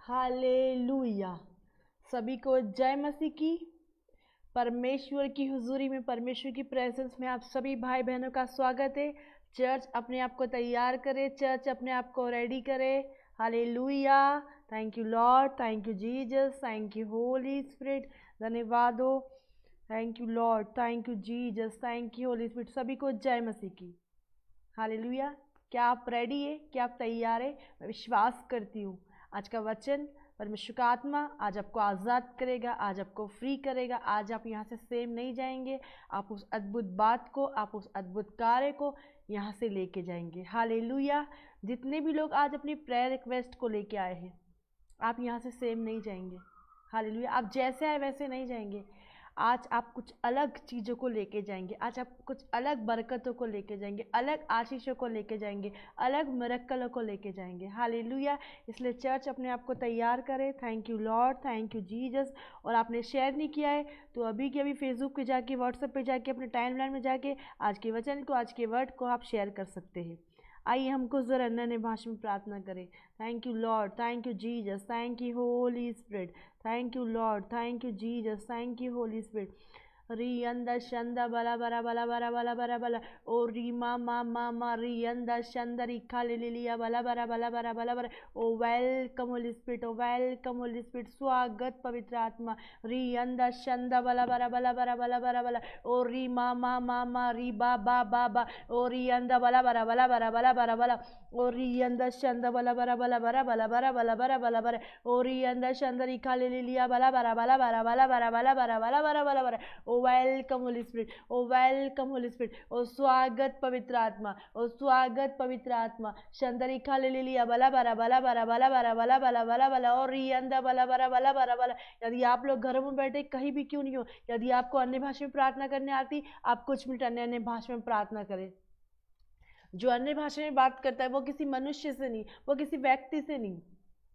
Hallelujah. सभी को जय मसीह की। परमेश्वर की हुजूरी में, परमेश्वर की प्रेजेंस में आप सभी भाई बहनों का स्वागत है। चर्च अपने आप को तैयार करे, चर्च अपने आप को रेडी करे। Hallelujah. Thank you Lord, thank you Jesus, thank you Holi spirit. धन्यवाद हो। Thank you Lord, thank you Jesus, thank you Holi spirit. सभी को जय मसीह की। हालेलुया। क्या आप रेडी है? क्या आप तैयार है? मैं विश्वास करती हूँ आज का वचन, परमेश्वर का आत्मा आज आपको आज़ाद करेगा, आज आपको फ्री करेगा। आज आप यहाँ से सेम नहीं जाएंगे। आप उस अद्भुत बात को, आप उस अद्भुत कार्य को यहाँ से लेके जाएंगे। हालेलुया। जितने भी लोग आज अपनी प्रेयर रिक्वेस्ट को लेके आए हैं, आप यहाँ से सेम नहीं जाएंगे। हालेलुया। आप जैसे आए वैसे नहीं जाएंगे। आज आप कुछ अलग चीज़ों को लेके जाएंगे। आज आप कुछ अलग बरकतों को लेके जाएंगे, अलग आशीषों को लेके जाएंगे, अलग मिरेकलों को लेके जाएंगे। हालेलुया। इसलिए चर्च अपने आप को तैयार करे। Thank you Lord, thank you Jesus. और आपने शेयर नहीं किया है तो अभी के अभी फेसबुक पे जाके, व्हाट्सएप पे जाके, अपने टाइमलाइन में जाके आज के वचन को, आज के वर्ड को आप शेयर कर सकते हैं। आइए हम कुछ ज़रा अन्य भाषा में प्रार्थना करें। Thank you Lord, thank you Jesus, thank you Holi spirit. Thank you Lord, thank you Jesus, thank you Holy Spirit. Riyanda shanda bala bala bala bala bala bala bala. O rima ma ma ma riyanda shanda rikaliliya bala bala bala bala bala bala. Oh welcome Holy Spirit, oh welcome Holy Spirit. स्वागत पवित्र आत्मा। riyanda shanda bala bala bala bala bala bala bala. Oh rima ma ma ma ri ba ba ba ba. Oh riyanda bala bala bala bala bala bala bala. Oh riyanda shanda bala bala bala bala bala bala bala bala bala bala. Oh riyanda shanda rikaliliya bala bala bala bala bala bala bala bala bala bala bala bala. ओ welcome Holi spirit, ओ welcome Holi spirit. ओ स्वागत पवित्र आत्मा, ओ स्वागत पवित्र आत्मा। शंदरी खा ले लिया बला बरा बला बरा बला बरा बला बला बला बला और रियंदा बला बरा बला बरा बला। यदि आप लोग घरों में बैठे कहीं भी क्यों नहीं हो, यदि आपको अन्य भाषा में प्रार्थना करने आती, आप कुछ मिनट अन्य अन्य भाषा में प्रार्थना करें। जो अन्य भाषा में बात करता है वो किसी मनुष्य से नहीं, वो किसी व्यक्ति से नहीं,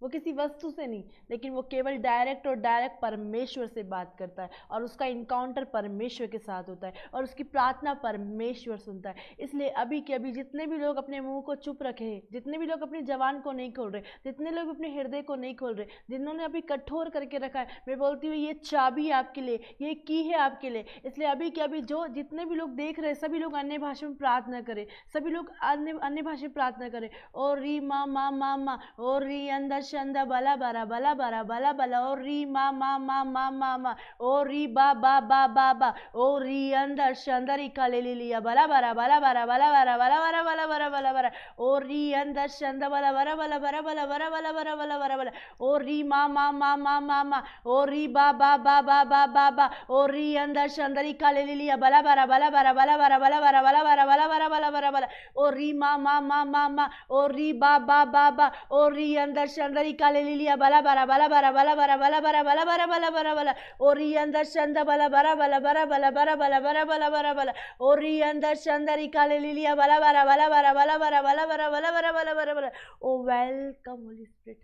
वो किसी वस्तु से नहीं, लेकिन वो केवल डायरेक्ट और डायरेक्ट परमेश्वर से बात करता है। और उसका इनकाउंटर परमेश्वर के साथ होता है और उसकी प्रार्थना परमेश्वर सुनता है। इसलिए अभी के अभी जितने भी लोग अपने मुंह को चुप रखे हैं, जितने भी लोग अपनी जबान को नहीं खोल रहे, जितने लोग अपने हृदय को नहीं खोल रहे, जिन्होंने अभी कठोर करके रखा है, मैं बोलती हूँ ये चाबी आपके लिए, ये की है आपके लिए। इसलिए अभी के अभी जो जितने भी लोग देख रहे हैं, सभी लोग अन्य भाषा में प्रार्थना करें, सभी लोग अन्य भाषा में प्रार्थना करें। और री मा मा मा मा और री अंदर शंदा बला बरा बला बरा बला बला और री मा मा मा मा मा मा और री बा बा बा बा बा और री अंदर शंदरी काले लिया बला बरा बला बरा बला बरा बला बरा बला बरा बला बरा और री अंदर शंदा बला बरा बला बरा बला बरा बला बरा बला बरा बला और री मा मा मा मा मा मा और री बा बा बा बा बा बा बा और री अंदर शंदरी काले लिया बला बरा बला बरा बला बरा बला बरा बला बरा बला बरा बला बरा बला और री मा मा मा मा मा और री बा बा बा बा और री अंदर शंदरी काले लिया बला बरा बला बरा बला बरा बला बरा बला बरा बला बरा बला और री अंदर शंदा बला बरा बला बरा बला बरा बला बरा बला बरा बला और री अंदर शंदरी काले लिया बला बरा बला बरा बला बरा बला बरा बला बरा बला बरा बला। ओ वेलकम होली स्पिरिट,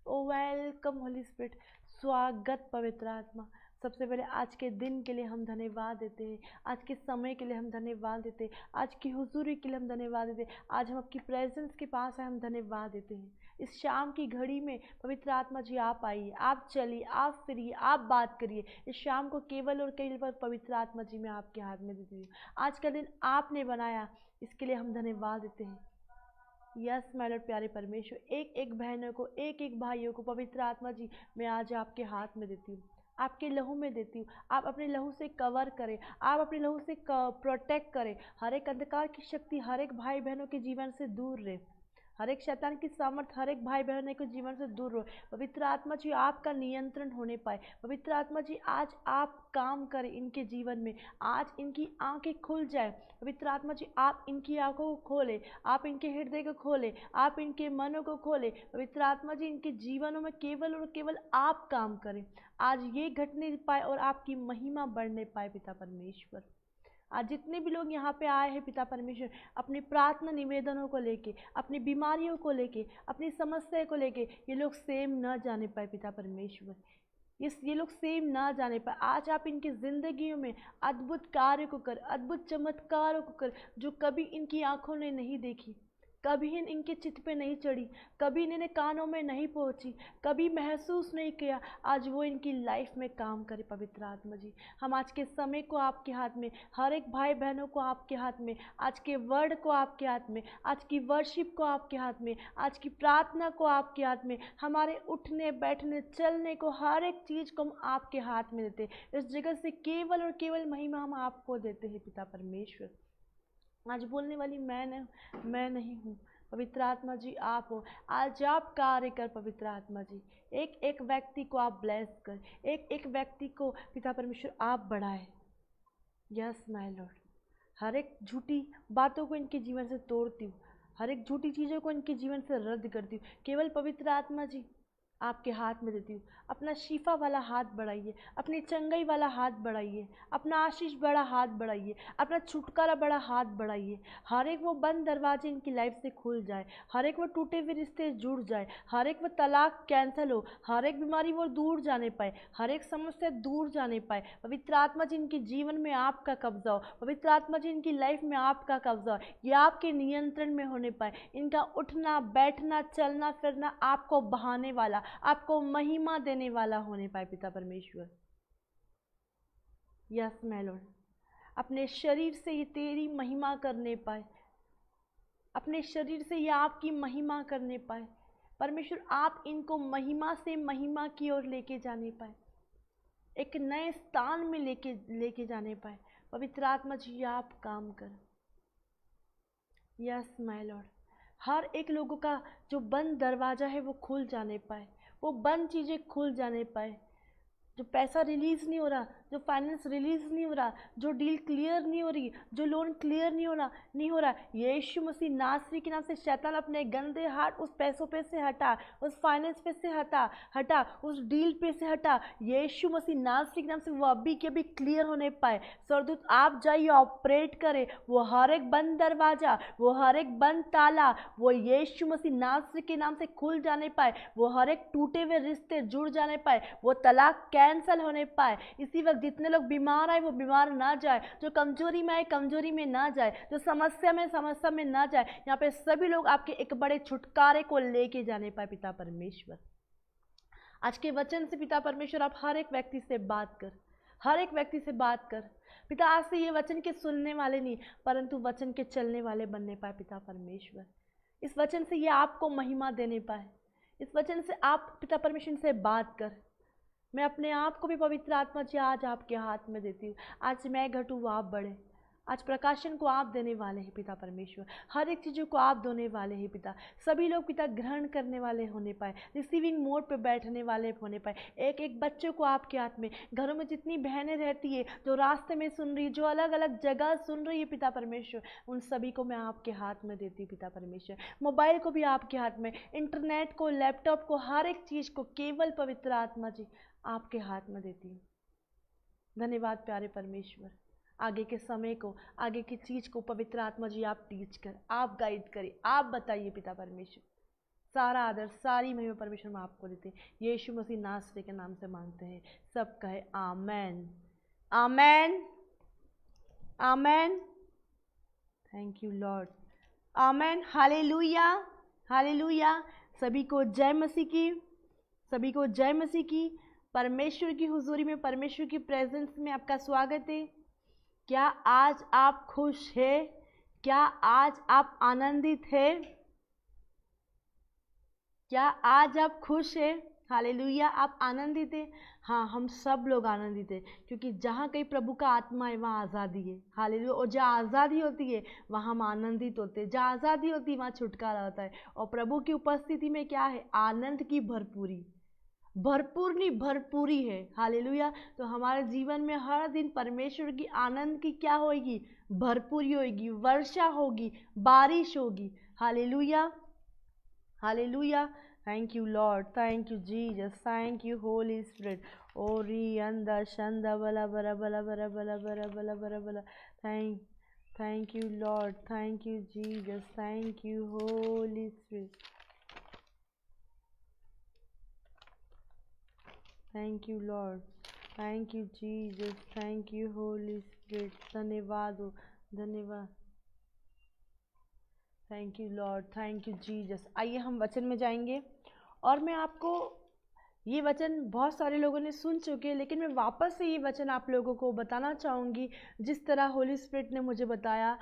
ओ वेलकम होली स्पिरिट। स्वागत पवित्र आत्मा। सबसे पहले आज के दिन के लिए हम धन्यवाद देते हैं, आज के समय के लिए हम धन्यवाद देते हैं, आज की हुजूरी के लिए हम धन्यवाद देते हैं। आज हम आपकी प्रेजेंस के पास है, हम धन्यवाद देते हैं। इस शाम की घड़ी में पवित्र आत्मा जी आप आइए, आप चलिए, आप फिरिए, आप बात करिए। इस शाम को केवल और केवल पवित्र आत्मा जी मैं आपके हाथ में देती हूँ। आज का दिन आपने बनाया, इसके लिए हम धन्यवाद देते हैं। यस माय लॉर्ड, प्यारे परमेश्वर, एक एक बहनों को, एक एक भाइयों को पवित्र आत्मा जी मैं आज आपके हाथ में देती हूँ, आपके लहू में देती हूँ। आप अपने लहू से कवर करें, आप अपने लहू से प्रोटेक्ट करें। हर एक अंधकार की शक्ति हर एक भाई बहनों के जीवन से दूर रहे, हर एक शैतान की सामर्थ हर एक भाई बहन के जीवन से दूर रहे। पवित्र आत्मा जी आपका नियंत्रण होने पाए। पवित्र आत्मा जी आज आप काम करें इनके जीवन में, आज इनकी आंखें खुल जाए। पवित्र आत्मा जी आप इनकी आंखों को खोलें, आप इनके हृदय को खोलें, आप इनके मनों को खोलें। पवित्र आत्मा जी इनके जीवनों में केवल और केवल आप काम करें। आज ये घटने पाए और आपकी महिमा बढ़ने पाए पिता परमेश्वर। आज जितने भी लोग यहाँ पे आए हैं पिता परमेश्वर, अपनी प्रार्थना निवेदनों को लेके, अपनी बीमारियों को लेके, अपनी समस्या को लेके, ये लोग सेम न जाने पाए पिता परमेश्वर, ये लोग सेम ना जाने पाए। आज आप इनकी जिंदगियों में अद्भुत कार्य को कर, अद्भुत चमत्कारों को कर, जो कभी इनकी आंखों ने नहीं देखी, कभी इनके चित्त पे नहीं चढ़ी, कभी इन्हें कानों में नहीं पहुंची, कभी महसूस नहीं किया, आज वो इनकी लाइफ में काम करे। पवित्र आत्मा जी, हम आज के समय को आपके हाथ में, हर एक भाई बहनों को आपके हाथ में, आज के वर्ड को आपके हाथ में, आज की वर्शिप को आपके हाथ में, आज की प्रार्थना को आपके हाथ में, हमारे उठने बैठने चलने को, हर एक चीज़ को हम आपके हाथ में देते। इस जगह से केवल और केवल महिमा हम आपको देते हैं पिता परमेश्वर। आज बोलने वाली मैं नहीं हूँ, पवित्र आत्मा जी आप हो। आज आप कार्य कर पवित्र आत्मा जी, एक एक व्यक्ति को आप ब्लेस कर, एक एक व्यक्ति को पिता परमेश्वर आप बढ़ाए। यस माय लॉर्ड, हर एक झूठी बातों को इनके जीवन से तोड़ती हूँ, हर एक झूठी चीज़ों को इनके जीवन से रद्द करती हूँ। केवल पवित्र आत्मा जी आपके हाथ में देती हूँ। अपना शिफा वाला हाथ बढ़ाइए, अपनी चंगाई वाला हाथ बढ़ाइए, अपना आशीष बड़ा हाथ बढ़ाइए, अपना छुटकारा बड़ा हाथ बढ़ाइए। हर एक वो बंद दरवाजे इनकी लाइफ से खुल जाए, हर एक वो टूटे हुए रिश्ते जुड़ जाए, हर एक वो तलाक कैंसिल हो, हर एक बीमारी वो दूर जाने पाए, हर एक समस्या दूर जाने पाए। पवित्र आत्मा जी इनके जीवन में आपका कब्जा हो, पवित्र आत्मा जी इनकी लाइफ में आपका कब्जा हो, ये आपके नियंत्रण में होने पाए। इनका उठना बैठना चलना फिरना आपको बहाने वाला, आपको महिमा देने वाला होने पाए पिता परमेश्वर। यस माय लॉर्ड, अपने शरीर से ये तेरी महिमा करने पाए, अपने शरीर से ये आपकी महिमा करने पाए। परमेश्वर आप इनको महिमा से महिमा की ओर लेके जाने पाए, एक नए स्थान में लेके जाने पाए। पवित्र आत्मा जी आप काम कर। यस माय लॉर्ड, हर एक लोगों का जो बंद दरवाज़ा है वो खुल जाने पाए, वो बंद चीज़ें खुल जाने पाए। जो पैसा रिलीज़ नहीं हो रहा, जो फाइनेंस रिलीज़ नहीं हो रहा, जो डील क्लियर नहीं हो रही, जो लोन क्लियर नहीं हो रहा, यीशु मसीह नासरी के नाम से शैतान अपने गंदे हाथ उस पैसों पे से हटा, उस फाइनेंस पे से हटा, उस डील पे से हटा। यीशु मसीह नासरी के नाम से वो अभी के अभी क्लियर होने पाए। सरदूत आप जाइए, ऑपरेट करें, वो हर एक बंद दरवाज़ा, वो हर एक बंद ताला, वो यीशु मसीह नासरी के नाम से खुल जाने पाए। वो हर एक टूटे हुए रिश्ते जुड़ जाने पाए, वो तलाक कैंसल होने पाए। इसी वक्त जितने लोग बीमार आए वो बीमार ना जाए, जो कमजोरी में आए कमजोरी में ना जाए, जो समस्या में ना जाए। यहाँ पे सभी लोग आपके एक बड़े छुटकारे को लेके जाने पाए पिता परमेश्वर। आज के वचन से पिता परमेश्वर आप हर एक व्यक्ति से बात कर, हर एक व्यक्ति से बात कर पिता। आज से ये वचन के सुनने वाले नहीं परंतु वचन के चलने वाले बनने पाए पिता परमेश्वर। इस वचन से ये आपको महिमा देने पाए, इस वचन से आप पिता परमेश्वर से बात कर। मैं अपने आप को भी पवित्र आत्मा जी आज आपके हाथ में देती हूँ। आज मैं घटूँ वो आप बढ़े, आज प्रकाशन को आप देने वाले हैं पिता परमेश्वर, हर एक चीज़ों को आप देने वाले हैं पिता। सभी लोग पिता ग्रहण करने वाले होने पाए, रिसीविंग मोड पे बैठने वाले होने पाए। एक एक बच्चों को आपके हाथ में, घरों में जितनी बहनें रहती है, जो रास्ते में सुन रही है, जो अलग अलग जगह सुन रही है पिता परमेश्वर, उन सभी को मैं आपके हाथ में देती हूँ पिता परमेश्वर। मोबाइल को भी आपके हाथ में, इंटरनेट को, लैपटॉप को, हर एक चीज़ को केवल पवित्र आत्मा जी आपके हाथ में देती हूँ। धन्यवाद प्यारे परमेश्वर। आगे के समय को, आगे की चीज़ को पवित्र आत्मा जी आप टीच कर, आप गाइड करें, आप बताइए पिता परमेश्वर। सारा आदर सारी महिमा परमेश्वर में आपको देते हैं, यीशु मसीह नासरी के नाम से मांगते हैं। सब कहे amen, amen, amen. Thank you Lord, amen, hallelujah, hallelujah. सभी को जय मसीह की, सभी को जय मसीह की। परमेश्वर की हुजूरी में, परमेश्वर की प्रेजेंस में आपका स्वागत है। क्या आज आप खुश हैं? क्या आज आप आनंदित हैं? क्या आज आप खुश हैं? हालेलुया, आप आनंदित हैं? हाँ, हम सब लोग आनंदित हैं, क्योंकि जहाँ कहीं प्रभु का आत्मा है वहाँ आज़ादी है। हालेलुया, और जहाँ आज़ादी होती है वहाँ हम आनंदित होते हैं, जहाँ आज़ादी होती है वहाँ छुटकारा होता है। और प्रभु की उपस्थिति में क्या है? आनंद की भरपूरी, भरपूर नहीं भरपूरी है। हालेलुया, तो हमारे जीवन में हर दिन परमेश्वर की आनंद की क्या होगी? भरपूरी होगी, वर्षा होगी, बारिश होगी। Hallelujah, hallelujah. Thank you Lord, thank you Jesus, thank you Holi spirit. ओरी अंदा शंदा बला बला बला बला बला बला बला बला बला। Thank you Lord, thank you Jesus, thank you Holi spirit. Thank you Lord, thank you Jesus, thank you Holi spirit. धन्यवाद हो, धन्यवाद। Thank you Lord, thank you Jesus. आइए हम वचन में जाएंगे और मैं आपको ये वचन बहुत सारे लोगों ने सुन चुके हैं, लेकिन मैं वापस से ये वचन आप लोगों को बताना चाहूँगी जिस तरह होली स्पिरिट ने मुझे बताया।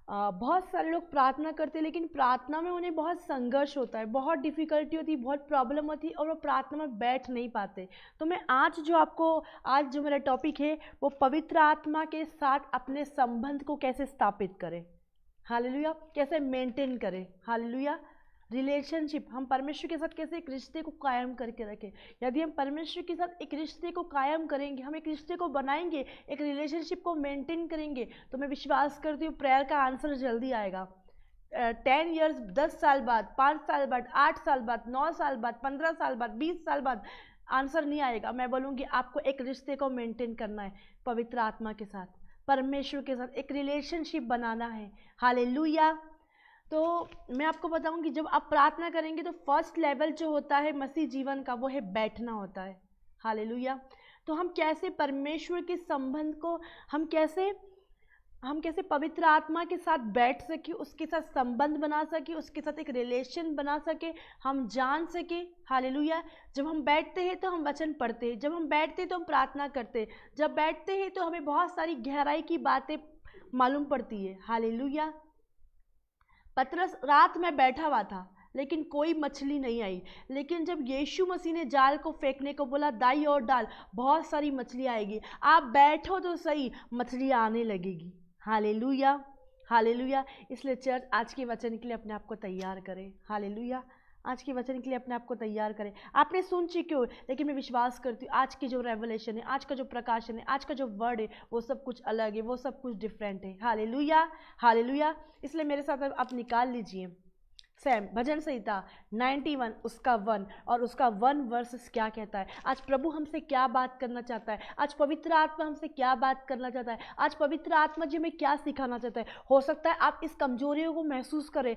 बहुत सारे लोग प्रार्थना करते हैं, लेकिन प्रार्थना में उन्हें बहुत संघर्ष होता है, बहुत डिफ़िकल्टी होती है, बहुत प्रॉब्लम होती है और वो प्रार्थना में बैठ नहीं पाते। तो मैं आज जो मेरा टॉपिक है वो पवित्र आत्मा के साथ अपने संबंध को कैसे स्थापित करें, हालेलुया, कैसे मेंटेन करें, हालेलुया, रिलेशनशिप, हम परमेश्वर के साथ कैसे एक रिश्ते को कायम करके रखें। यदि हम परमेश्वर के साथ एक रिश्ते को कायम करेंगे, हम एक रिश्ते को बनाएंगे, एक रिलेशनशिप को मेंटेन करेंगे, तो मैं विश्वास करती हूँ प्रेयर का आंसर जल्दी आएगा। 10 ईयर्स, 10 साल बाद, 5 साल बाद, 8 साल बाद, 9 साल बाद, 15 साल बाद, 20 साल बाद आंसर नहीं आएगा। मैं बोलूँगी आपको एक रिश्ते को मेंटेन करना है, पवित्र आत्मा के साथ, परमेश्वर के साथ एक रिलेशनशिप बनाना है, हालेलुया। तो मैं आपको बताऊंगी, जब आप प्रार्थना करेंगे तो फर्स्ट लेवल जो होता है मसीह जीवन का वो है बैठना होता है, हालेलुया। तो हम कैसे परमेश्वर के संबंध को हम कैसे पवित्र आत्मा के साथ बैठ सके, उसके साथ संबंध बना सके, उसके साथ एक रिलेशन बना सके, हम जान सके, हालेलुया। जब हम बैठते हैं तो हम वचन पढ़ते हैं, जब हम बैठते हैं तो हम प्रार्थना करते हैं, जब बैठते हैं तो हमें बहुत सारी गहराई की बातें मालूम पड़ती है, हालेलुया। पतरस रात में बैठा हुआ था लेकिन कोई मछली नहीं आई, लेकिन जब यीशु मसीह ने जाल को फेंकने को बोला, दाई और डाल, बहुत सारी मछली आएगी। आप बैठो तो सही, मछली आने लगेगी, हालेलुया, हालेलुया। इसलिए चर्च आज के वचन के लिए अपने आप को तैयार करें, हालेलुया, आज के वचन के लिए अपने आप को तैयार करें। आपने सुन चुके हो, लेकिन मैं विश्वास करती हूँ आज की जो रेवलेशन है, आज का जो प्रकाशन है, आज का जो वर्ड है, वो सब कुछ अलग है, वो सब कुछ डिफरेंट है, हालेलुया, हालेलुया। इसलिए मेरे साथ आप निकाल लीजिए सैम भजन संहिता 91 उसका 1 और उसका 1 वर्सेस क्या कहता है। आज प्रभु हमसे क्या बात करना चाहता है, आज पवित्र आत्मा हमसे क्या बात करना चाहता है, आज पवित्र आत्मा जी हमें क्या सिखाना चाहता है। हो सकता है आप इस कमजोरियों को महसूस करें,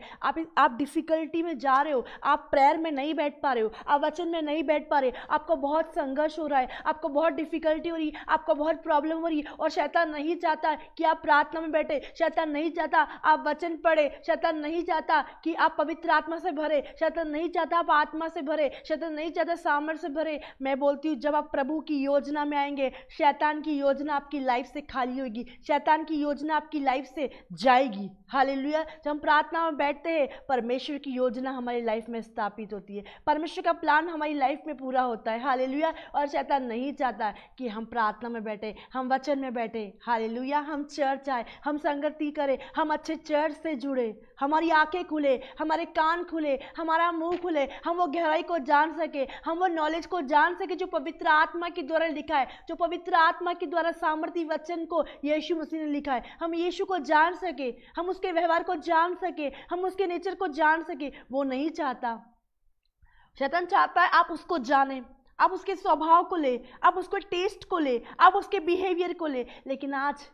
आप डिफिकल्टी में जा रहे हो, आप प्रेयर में नहीं बैठ पा रहे हो, आप वचन में नहीं बैठ पा रहे, आपको बहुत संघर्ष हो रहा है, आपको बहुत डिफिकल्टी हो रही है, आपको बहुत प्रॉब्लम हो रही है, और शैतान नहीं चाहता कि आप प्रार्थना में बैठे, शैतान नहीं चाहता आप वचन पढ़े, शैतान नहीं चाहता कि आप पवित्र आत्मा से भरे, शैतान नहीं चाहता आप आत्मा से भरे, शैतान नहीं चाहता सामर्थ से भरे। मैं बोलती हूँ जब आप प्रभु की योजना में आएंगे, शैतान की योजना आपकी लाइफ से खाली होगी, शैतान की योजना आपकी लाइफ से जाएगी, हालेलुया। जब हम प्रार्थना में बैठते हैं, परमेश्वर की योजना हमारी लाइफ में स्थापित होती है, परमेश्वर का प्लान हमारी लाइफ में पूरा होता है, हालेलुया। और शैतान नहीं चाहता कि हम प्रार्थना में बैठे, हम वचन में बैठे, हालेलुया, हम चर्च आए, हम संगति करें, हम अच्छे चर्च से जुड़े, हमारी आंखें खुले, हमारे कान खुले, हमारा मुंह खुले, हम वो गहराई को जान सके, हम वो नॉलेज को जान सके जो पवित्र आत्मा के द्वारा लिखा है, जो पवित्र आत्मा के द्वारा सामर्थी वचन को यीशु मसीह ने लिखा है। हम यीशु को जान सके, हम उसके व्यवहार को जान सके, हम उसके नेचर को जान सके। वो नहीं चाहता, शैतान चाहता है आप उसको जाने, आप उसके स्वभाव को ले, आप उसको टेस्ट को ले, आप उसके बिहेवियर को ले। लेकिन आज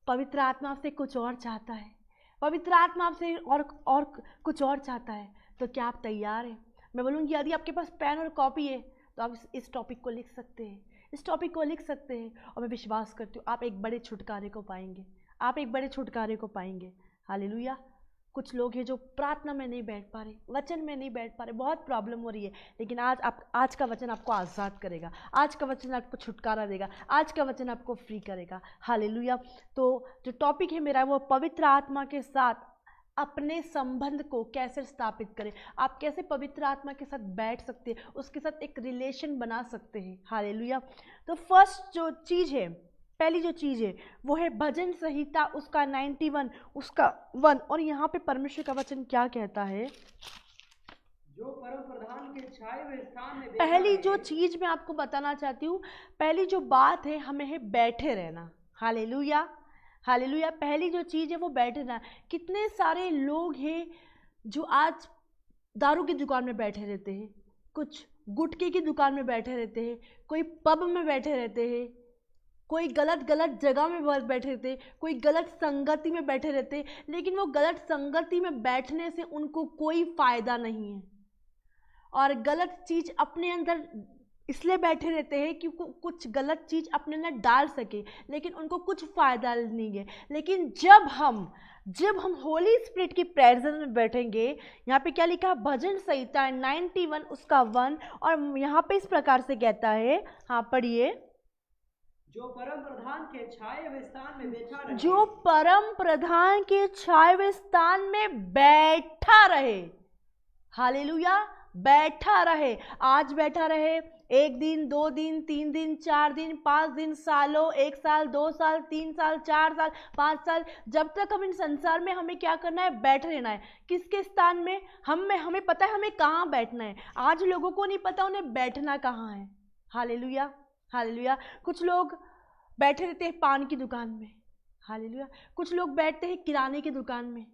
पवित्र आत्मा आपसे कुछ और चाहता है, पवित्र आत्मा आपसे और कुछ और चाहता है। तो क्या आप तैयार हैं? मैं बोलूँगी यदि आपके पास पेन और कॉपी है तो आप इस टॉपिक को लिख सकते हैं, इस टॉपिक को लिख सकते हैं, और मैं विश्वास करती हूँ आप एक बड़े छुटकारे को पाएंगे, आप एक बड़े छुटकारे को पाएंगे, हालेलुया। कुछ लोग हैं जो प्रार्थना में नहीं बैठ पा रहे, वचन में नहीं बैठ पा रहे, बहुत प्रॉब्लम हो रही है, लेकिन आज का वचन आपको आज़ाद करेगा, आज का वचन आपको छुटकारा देगा, आज का वचन आपको फ्री करेगा, हालेलुया। तो जो टॉपिक है मेरा वो पवित्र आत्मा के साथ अपने संबंध को कैसे स्थापित करें, आप कैसे पवित्र आत्मा के साथ बैठ सकते हैं, उसके साथ एक रिलेशन बना सकते हैं, हालेलुया। तो फर्स्ट जो चीज़ है, पहली जो चीज़ है वो है भजन संहिता उसका 91 उसका 1, और यहाँ पे परमेश्वर का वचन क्या कहता है, जो परम प्रधान के छाए हुए स्थान में पहली जो चीज़ मैं आपको बताना चाहती हूँ, पहली जो बात है हमें है बैठे रहना, हालेलुया, हालेलुया। पहली जो चीज़ है वो बैठे रहना। कितने सारे लोग हैं जो आज दारू की दुकान में बैठे रहते हैं, कुछ गुटखे की दुकान में बैठे रहते हैं, कोई पब में बैठे रहते हैं, कोई गलत जगह में बैठे रहते हैं, कोई गलत संगति में बैठे रहते हैं, लेकिन वो गलत संगति में बैठने से उनको कोई फ़ायदा नहीं है, और गलत चीज़ अपने अंदर इसलिए बैठे रहते हैं कि कुछ गलत चीज़ अपने अंदर डाल सके, लेकिन उनको कुछ फ़ायदा नहीं है। लेकिन जब हम जब हम होली स्पिरिट की प्रेजेंस में बैठेंगे, यहाँ पे क्या लिखा है, भजन संहिता 91 उसका 1, और यहाँ पे इस प्रकार से कहता है, हाँ पढ़िए, जो परम प्रधान के छाए हुए स्थान में बैठा रहे, जो परम प्रधान के छाए हुए स्थान में बैठा रहे, हालेलुया, बैठा रहे। आज बैठा रहे, 1 दिन, 2 दिन, 3 दिन, 4 दिन, 5 दिन, सालों, 1 साल, 2 साल, 3 साल, 4 साल, 5 साल, जब तक हम इन संसार में, हमें क्या करना है, बैठ रहना है। किसके स्थान में? हमें पता है हमें कहाँ बैठना है। आज लोगों को नहीं पता उन्हें बैठना कहाँ है। Hallelujah, hallelujah. कुछ लोग बैठे रहते हैं पान की दुकान में, हालेलुया। कुछ लोग बैठते हैं किराने की दुकान में,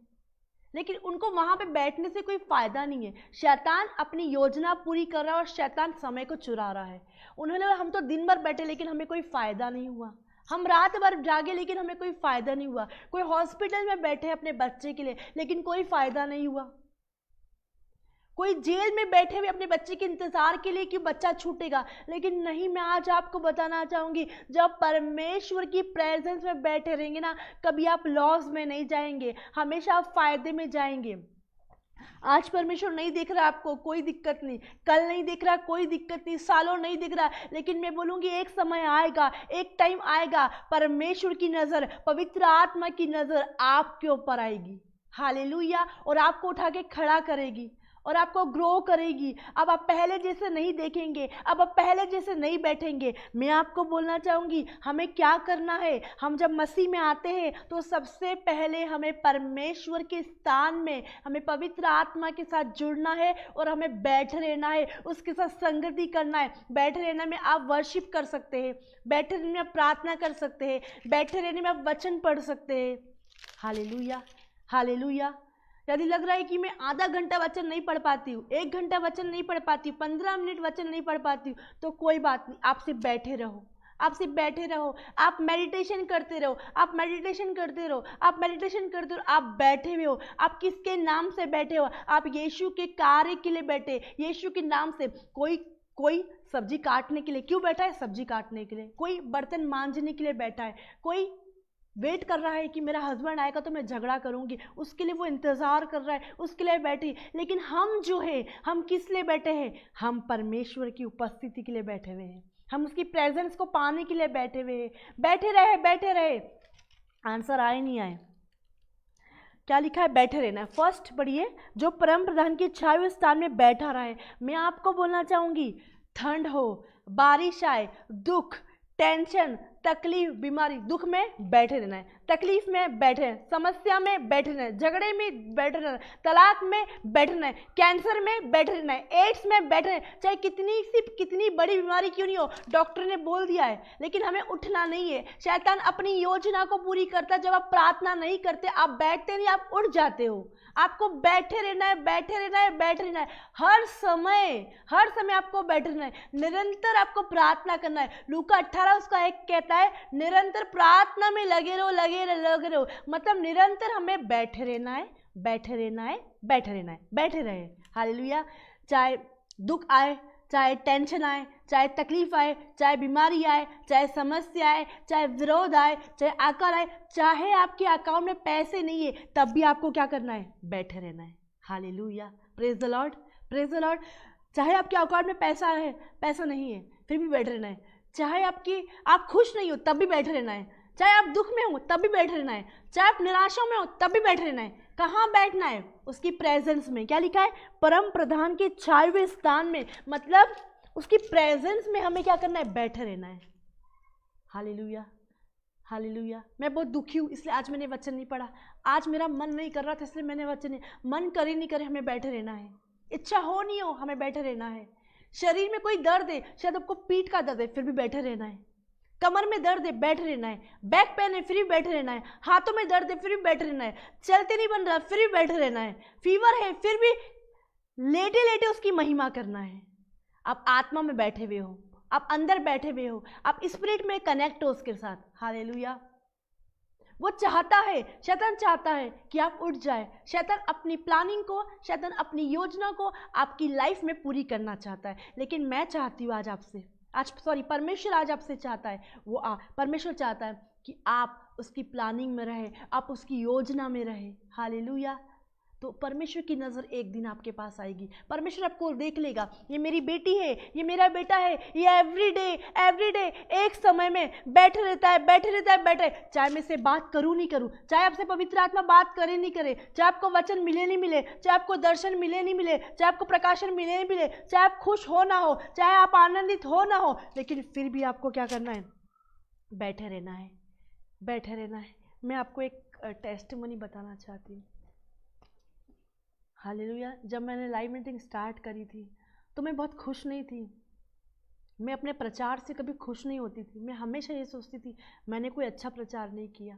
लेकिन उनको वहां पे बैठने से कोई फायदा नहीं है। शैतान अपनी योजना पूरी कर रहा है और शैतान समय को चुरा रहा है। उन्होंने बोला हम तो दिन भर बैठे लेकिन हमें कोई फायदा नहीं हुआ, हम रात भर जागे लेकिन हमें कोई फायदा नहीं हुआ। कोई हॉस्पिटल में बैठे अपने बच्चे के लिए लेकिन कोई फायदा नहीं हुआ। कोई जेल में बैठे हुए अपने बच्चे के इंतजार के लिए कि बच्चा छूटेगा, लेकिन नहीं। मैं आज आपको बताना चाहूंगी, जब परमेश्वर की प्रेजेंस में बैठे रहेंगे ना, कभी आप लॉस में नहीं जाएंगे, हमेशा आप फायदे में जाएंगे। आज परमेश्वर नहीं दिख रहा आपको, कोई दिक्कत नहीं। कल नहीं दिख रहा, कोई दिक्कत नहीं। सालों नहीं दिख रहा, लेकिन मैं बोलूंगी एक समय आएगा, एक टाइम आएगा, परमेश्वर की नजर, पवित्र आत्मा की नजर आपके ऊपर आएगी, हालेलुया, और आपको उठा के खड़ा करेगी और आपको ग्रो करेगी। अब आप पहले जैसे नहीं देखेंगे, अब आप पहले जैसे नहीं बैठेंगे। मैं आपको बोलना चाहूंगी हमें क्या करना है। हम जब मसीह में आते हैं तो सबसे पहले हमें परमेश्वर के स्थान में, हमें पवित्र आत्मा के साथ जुड़ना है और हमें बैठे रहना है, उसके साथ संगति करना है। बैठे रहने में आप वर्शिप कर सकते हैं, बैठे रहने में आप प्रार्थना कर सकते हैं, बैठे रहने में आप वचन पढ़ सकते हैं। Hallelujah, hallelujah. यदि लग रहा है कि मैं आधा घंटा वचन नहीं पढ़ पाती हूँ, 1 घंटा वचन नहीं पढ़ पाती हूँ, 15 मिनट वचन नहीं पढ़ पाती हूँ, तो कोई बात नहीं, आप सिर्फ बैठे रहो, आप सिर्फ बैठे रहो। आप मेडिटेशन करते रहो, आप मेडिटेशन करते रहो, आप मेडिटेशन करते रहो। आप बैठे हुए हो, आप किसके नाम से बैठे हो? आप यीशु के कार्य के लिए बैठे, यीशु के नाम से। कोई सब्जी काटने के लिए क्यों बैठा है? सब्जी काटने के लिए। कोई बर्तन मांजने के लिए बैठा है, कोई वेट कर रहा है कि मेरा हस्बैंड आएगा तो मैं झगड़ा करूंगी, उसके लिए वो इंतजार कर रहा है, उसके लिए बैठी। लेकिन हम जो है, हम किस लिए बैठे हैं? हम परमेश्वर की उपस्थिति के लिए बैठे हुए हैं, हम उसकी प्रेजेंस को पाने के लिए बैठे हुए हैं। बैठे रहे, बैठे रहे। आंसर आए नहीं आए? क्या लिखा है? बैठे रहना है। फर्स्ट पढ़िए, जो परम प्रधान की छाए हुए स्थान में बैठा रहे। मैं आपको बोलना चाहूंगी, ठंड हो, बारिश आए, दुख, टेंशन, तकलीफ, बीमारी, दुख में बैठे रहना है, तकलीफ में बैठे रहना है, समस्या में बैठे रहना है, झगड़े में बैठे रहना है, तलाक में बैठे रहना है, कैंसर में बैठे रहना है, एड्स में बैठे रहना है। चाहे कितनी बड़ी बीमारी क्यों नहीं हो, डॉक्टर ने बोल दिया है, लेकिन हमें उठना नहीं है। शैतान अपनी योजना को पूरी करता है। जब आप प्रार्थना नहीं करते, आप बैठते नहीं, आप उठ जाते हो। आपको बैठे रहना है, बैठे रहना है, बैठे रहना है। हर समय आपको बैठे रहना है, निरंतर आपको प्रार्थना करना है। लूका 18 उसका 1 कहता है, निरंतर प्रार्थना में लगे रहो, लगे रहो। मतलब निरंतर हमें बैठे रहना है, बैठे रहना है, बैठे रहना है, बैठे रहे। हालेलुया। चाहे दुख आए, चाहे टेंशन आए, चाहे तकलीफ आए, चाहे बीमारी आए, चाहे समस्या आए, चाहे विरोध आए, चाहे आकर आए, चाहे आपके अकाउंट में पैसे नहीं है, तब भी आपको क्या करना है? बैठे रहना है। Hallelujah, praise the Lord, praise the Lord. चाहे आपके अकाउंट में पैसा है, पैसा नहीं है, फिर भी बैठे रहना है। चाहे आप खुश नहीं हो, तब भी बैठे रहना है। चाहे आप दुख में हो, तब भी बैठे रहना है। चाहे आप निराशा में हो, तब भी बैठे रहना है। कहाँ बैठना है? उसकी प्रेजेंस में। क्या लिखा है? परम प्रधान के छाए हुए स्थान में, मतलब उसकी प्रेजेंस में हमें क्या करना है? बैठे रहना है। Hallelujah, hallelujah. मैं बहुत दुखी हूँ, इसलिए आज मैंने वचन नहीं पढ़ा। आज मेरा मन नहीं कर रहा था, इसलिए मैंने वचन नहीं। मन करे नहीं करे, हमें बैठे रहना है। इच्छा हो नहीं हो, हमें बैठे रहना है। शरीर में कोई दर्द है, शायद आपको पीठ का दर्द है, फिर भी बैठे रहना है। कमर में दर्द है, बैठे रहना है। बैक पेन है, फिर भी बैठे रहना है। हाथों में दर्द है, फिर भी बैठे रहना है। चलते नहीं बन रहा, फिर भी बैठे रहना है। फीवर है, फिर भी लेटे लेटे उसकी महिमा करना है। आप आत्मा में बैठे हुए हो, आप अंदर बैठे हुए हो, आप स्पिरिट में कनेक्ट हो उसके साथ। हालेलुया। वो चाहता है, शैतान चाहता है कि आप उठ जाए। शैतान अपनी प्लानिंग को, शैतान अपनी योजना को आपकी लाइफ में पूरी करना चाहता है। लेकिन मैं चाहती हूँ परमेश्वर आज आपसे चाहता है, परमेश्वर चाहता है कि आप आप उसकी प्लानिंग में रहे, आप उसकी योजना में रहे। हालेलुया। तो परमेश्वर की नज़र एक दिन आपके पास आएगी। परमेश्वर आपको देख लेगा, ये मेरी बेटी है, ये मेरा बेटा है, ये एवरी डे एक समय में बैठे रहता है। चाहे मैं से बात करूँ नहीं करूँ, चाहे आपसे पवित्र आत्मा बात करे नहीं करे, चाहे आपको वचन मिले नहीं मिले, चाहे आपको दर्शन मिले नहीं मिले, चाहे आपको प्रकाशन मिले नहीं मिले, चाहे आप खुश हो ना हो, चाहे आप आनंदित हो ना हो, लेकिन फिर भी आपको क्या करना है? बैठे रहना है। मैं आपको एक टेस्टिमनी बताना चाहती हूँ। हालेलुया। जब मैंने लाइव मीटिंग स्टार्ट करी थी तो मैं बहुत खुश नहीं थी। मैं अपने प्रचार से कभी खुश नहीं होती थी। मैं हमेशा ये सोचती थी मैंने कोई अच्छा प्रचार नहीं किया,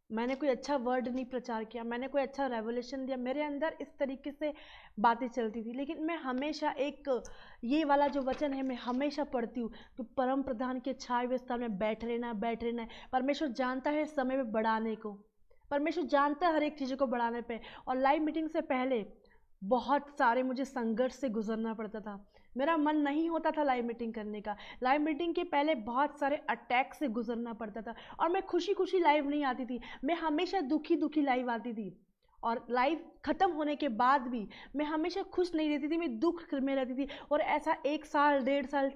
मैंने कोई अच्छा वर्ड नहीं प्रचार किया, मैंने कोई अच्छा रेवोल्यूशन दिया। मेरे अंदर इस तरीके से बातें चलती थी। लेकिन मैं हमेशा एक ये वाला जो वचन है मैं हमेशा पढ़ती हूँ कि परम प्रधान के छाए हुए स्थान में बैठ रहना है। परमेश्वर जानता है समय में बढ़ाने को, परमेश्वर जानता है हर एक चीज़ों को बढ़ाने पे। और लाइव मीटिंग से पहले बहुत सारे मुझे संघर्ष से गुजरना पड़ता था। मेरा मन नहीं होता था लाइव मीटिंग करने का। लाइव मीटिंग के पहले बहुत सारे अटैक से गुजरना पड़ता था और मैं खुशी खुशी लाइव नहीं आती थी। मैं हमेशा दुखी लाइव आती थी। और लाइव ख़त्म होने के बाद भी मैं हमेशा खुश नहीं रहती थी, मैं दुख में रहती थी। और ऐसा 1 साल 1.5 साल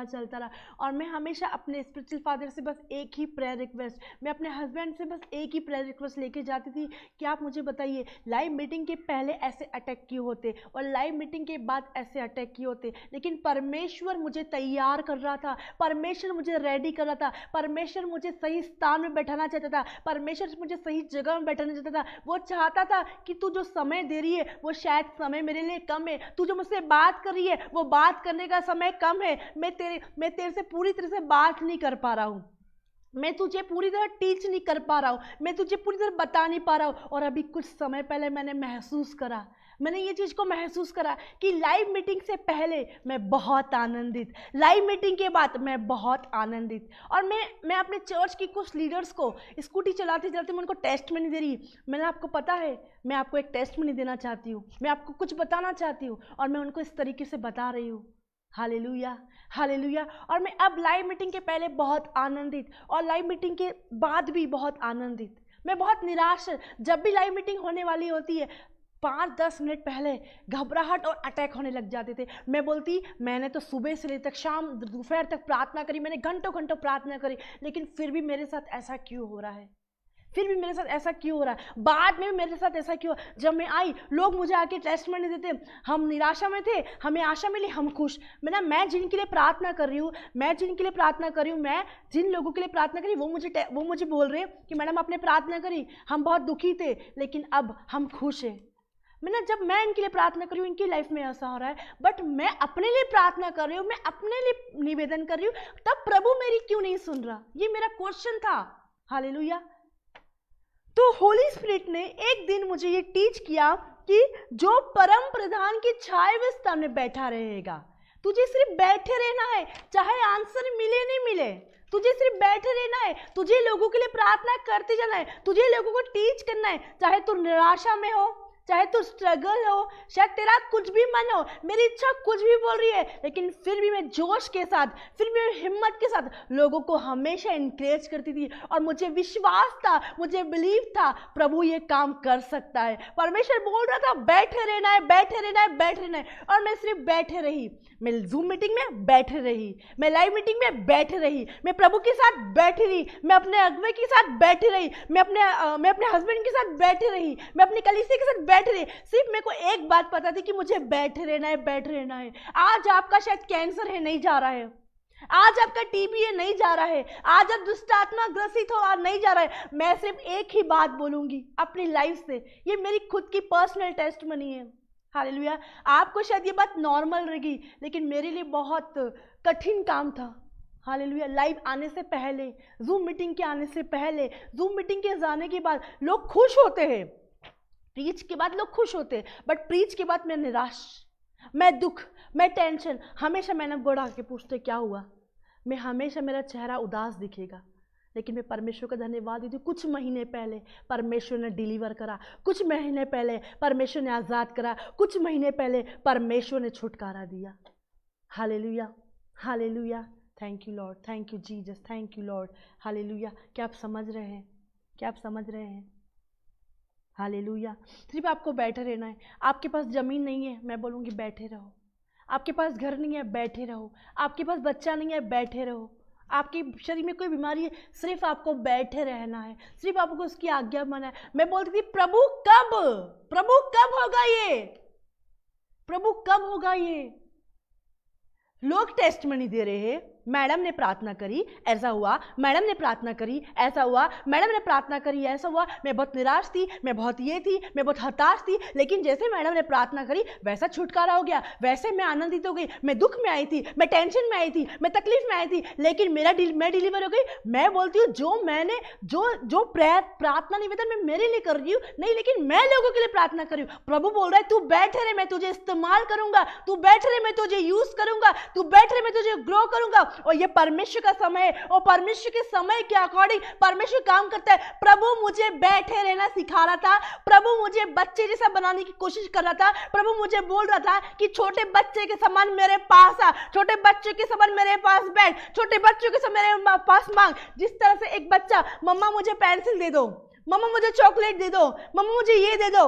चलता रहा। और मैं हमेशा अपने स्पिरिचुअल फादर से बस एक ही प्रेयर रिक्वेस्ट, मैं अपने हस्बैंड से बस एक ही प्रेयर रिक्वेस्ट लेके जाती थी कि आप मुझे बताइए लाइव मीटिंग के पहले ऐसे अटैक क्यों होते और लाइव मीटिंग के बाद ऐसे अटैक क्यों होते। लेकिन परमेश्वर मुझे तैयार कर रहा था, परमेश्वर मुझे रेडी कर रहा था, परमेश्वर मुझे सही स्थान में बैठाना चाहता था, परमेश्वर मुझे सही जगह में बैठाना चाहता था। वो चाहता था कि तू जो समय दे रही है वो शायद समय मेरे लिए कम है, तू जो मुझसे बात कर रही है वो बात करने का समय कम है, मैं तेरे से पूरी तरह से बात नहीं कर पा रहा हूँ, मैं तुझे पूरी तरह टीच नहीं कर पा रहा हूँ, मैं तुझे पूरी तरह बता नहीं पा रहा हूँ। और अभी कुछ समय पहले मैंने ये चीज़ को महसूस करा कि लाइव मीटिंग से पहले मैं बहुत आनंदित, लाइव मीटिंग के बाद मैं बहुत आनंदित। और मैं अपने चर्च की कुछ लीडर्स को स्कूटी चलाते चलाते मैं उनको टेस्ट में नहीं दे रही। मैंने आपको पता है मैं आपको एक टेस्ट में नहीं देना चाहती हूँ, मैं आपको कुछ बताना चाहती हूँ और मैं उनको इस तरीके से बता रही हूँ। हालेलुया। और मैं अब लाइव मीटिंग के पहले बहुत आनंदित और लाइव मीटिंग के बाद भी बहुत आनंदित। मैं बहुत निराश, जब भी लाइव मीटिंग होने वाली होती है 5-10 मिनट पहले घबराहट और अटैक होने लग जाते थे। मैं बोलती मैंने तो सुबह से लेकर शाम दोपहर तक प्रार्थना करी, मैंने घंटों प्रार्थना करी, लेकिन फिर भी मेरे साथ ऐसा क्यों हो रहा है, बाद में मेरे साथ ऐसा क्यों। जब मैं आई लोग मुझे आके टेस्ट में नहीं देते, हम निराशा में थे, हमें आशा मिली, हम खुश। मैं जिनके लिए प्रार्थना कर रही हूँ, मैं जिन लोगों के लिए प्रार्थना करी वो मुझे बोल रहे हैं कि मैडम आपने प्रार्थना करी, हम बहुत दुखी थे लेकिन अब हम खुश हैं। जब मैं इनके लिए प्रार्थना कर रही हूँ इनकी लाइफ में ऐसा हो रहा है, बट मैं अपने लिए प्रार्थना कर रही हूँ, मैं अपने लिए निवेदन कर रही हूँ, तब प्रभु मेरी क्यों नहीं सुन रहा? ये मेरा क्वेश्चन था। हालेलुया। तो होली स्पिरिट ने एक दिन मुझे ये टीच किया कि जो परम प्रधान की छाए हुए स्थान में बैठा रहेगा, तुझे सिर्फ बैठे रहना है, चाहे आंसर मिले नहीं मिले, तुझे सिर्फ बैठे रहना है, तुझे लोगों के लिए प्रार्थना करते जाना है, तुझे लोगों को टीच करना है। चाहे तू निराशा में हो, चाहे तू स्ट्रगल हो, शायद तेरा कुछ भी मन हो, मेरी इच्छा कुछ भी बोल रही है, लेकिन फिर भी मैं जोश के साथ, फिर भी हिम्मत के साथ लोगों को हमेशा इंकरेज करती थी। और मुझे विश्वास था, मुझे बिलीव था प्रभु ये काम कर सकता है। परमेश्वर बोल रहा था बैठे रहना है। और मैं सिर्फ बैठे रही। मैं जूम मीटिंग में बैठे रही, मैं लाइव मीटिंग में बैठे रही, मैं प्रभु के साथ बैठी रही, मैं अपने अगुवे के साथ बैठी रही, मैं अपने हस्बैंड के साथ बैठी रही, मैं अपनी कलीसिया के साथ बैठ रही। सिर्फ मेरे को एक बात पता थी कि मुझे बैठे रहना है। आज आपका शायद कैंसर है, नहीं जा रहा है, आज आपका टीबी है, नहीं जा रहा है, आज आप दुष्ट आत्मा ग्रसित हो, आज नहीं जा रहा है। मैं सिर्फ एक ही बात बोलूंगी अपनी लाइफ से, ये मेरी खुद की पर्सनल टेस्टमनी है। हालेलुया। आपको शायद ये बात नॉर्मल रहेगी, लेकिन मेरे लिए बहुत कठिन काम था। हालेलुया। लाइव आने से पहले, जूम मीटिंग के आने से पहले, जूम मीटिंग के जाने के बाद लोग खुश होते हैं, प्रीच के बाद लोग खुश होते हैं, बट प्रीच के बाद मैं निराश, मैं दुख, मैं टेंशन। हमेशा मैंने गोड़ा के पूछते क्या हुआ, मैं हमेशा मेरा चेहरा उदास दिखेगा, लेकिन मैं परमेश्वर का धन्यवाद देती हूँ। कुछ महीने पहले परमेश्वर ने डिलीवर करा, कुछ महीने पहले परमेश्वर ने आज़ाद करा, कुछ महीने पहले परमेश्वर ने छुटकारा दिया। Hallelujah. Thank you Lord, thank you Jesus, thank you Lord. Hallelujah. क्या आप समझ रहे हैं? क्या आप समझ रहे हैं? हालेलुया। सिर्फ आपको बैठे रहना है। आपके पास ज़मीन नहीं है, मैं बोलूँगी बैठे रहो। आपके पास घर नहीं है, बैठे रहो। आपके पास बच्चा नहीं है, बैठे रहो। आपके शरीर में कोई बीमारी है, सिर्फ आपको बैठे रहना है, सिर्फ आपको उसकी आज्ञा मानना है। मैं बोलती थी प्रभु कब होगा ये? प्रभु कब होगा ये? लोग टेस्ट में नहीं दे रहे हैं। मैडम ने प्रार्थना करी, ऐसा हुआ। मैडम ने प्रार्थना करी, ऐसा हुआ। मैडम ने प्रार्थना करी, ऐसा हुआ। मैं बहुत निराश थी, मैं बहुत ये थी, मैं बहुत हताश थी, लेकिन जैसे मैडम ने प्रार्थना करी वैसा छुटकारा हो गया, वैसे मैं आनंदित हो गई। मैं दुख में आई थी, मैं टेंशन में आई थी, मैं तकलीफ में आई थी, लेकिन मैं डिलीवर हो गई। मैं बोलती हूँ जो प्रार्थना निवेदन मैं मेरे लिए कर रही हूँ नहीं, लेकिन मैं लोगों के लिए प्रार्थना कर रही हूँ। प्रभु बोल रहा है तू बैठे रहे, मैं तुझे इस्तेमाल करूंगा। तू बैठ रहे, मैं तुझे यूज करूंगा। तू बैठ रहे, मैं तुझे ग्रो करूंगा। और ये परमेश्वर का समय है, और परमेश्वर के समय के अकॉर्डिंग परमेश्वर काम करता है। प्रभु मुझे बैठे रहना सिखा रहा था। प्रभु मुझे बच्चे जैसा बनाने की कोशिश कर रहा था। प्रभु मुझे बोल रहा था कि छोटे बच्चे के समान मेरे पास आ, छोटे बच्चे के समान मेरे पास बैठ, छोटे बच्चों के समान मेरे पास मांग। जिस तरह से एक बच्चा, मम्मा मुझे पेंसिल दे दो, मम्मा मुझे चॉकलेट दे दो, मम्मा मुझे ये दे दो,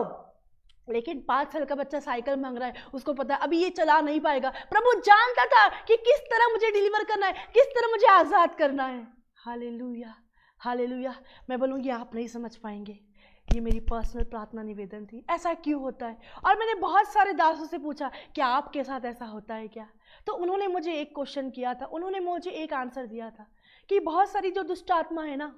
लेकिन 5 साल का बच्चा साइकिल मांग रहा है, उसको पता है अभी ये चला नहीं पाएगा। प्रभु जानता था कि किस तरह मुझे डिलीवर करना है, किस तरह मुझे आजाद करना है। Hallelujah, hallelujah. मैं बोलूँगी आप नहीं समझ पाएंगे। ये मेरी पर्सनल प्रार्थना निवेदन थी। ऐसा क्यों होता है? और मैंने बहुत सारे दासों से पूछा क्या आपके साथ ऐसा होता है क्या? तो उन्होंने मुझे एक क्वेश्चन किया था, उन्होंने मुझे एक आंसर दिया था कि बहुत सारी जो दुष्ट आत्मा है ना,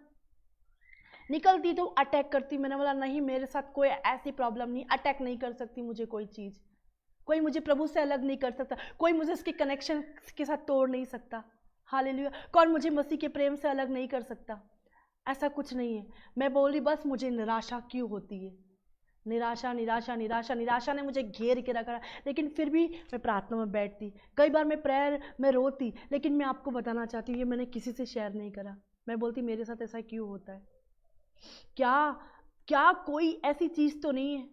निकलती तो अटैक करती। मैंने बोला नहीं, मेरे साथ कोई ऐसी प्रॉब्लम नहीं, अटैक नहीं कर सकती मुझे कोई चीज़, कोई मुझे प्रभु से अलग नहीं कर सकता, कोई मुझे इसके कनेक्शन के साथ तोड़ नहीं सकता। हालेलुया। कौन मुझे मसीह के प्रेम से अलग नहीं कर सकता? ऐसा कुछ नहीं है। मैं बोली बस मुझे निराशा क्यों होती है? निराशा निराशा निराशा निराशा ने मुझे घेर के रखा, लेकिन फिर भी मैं प्रार्थना में बैठती। कई बार मैं प्रेयर में रोती, लेकिन मैं आपको बताना चाहती हूँ ये मैंने किसी से शेयर नहीं करा। मैं बोलती मेरे साथ ऐसा क्यों होता है? क्या कोई ऐसी चीज़ तो नहीं है?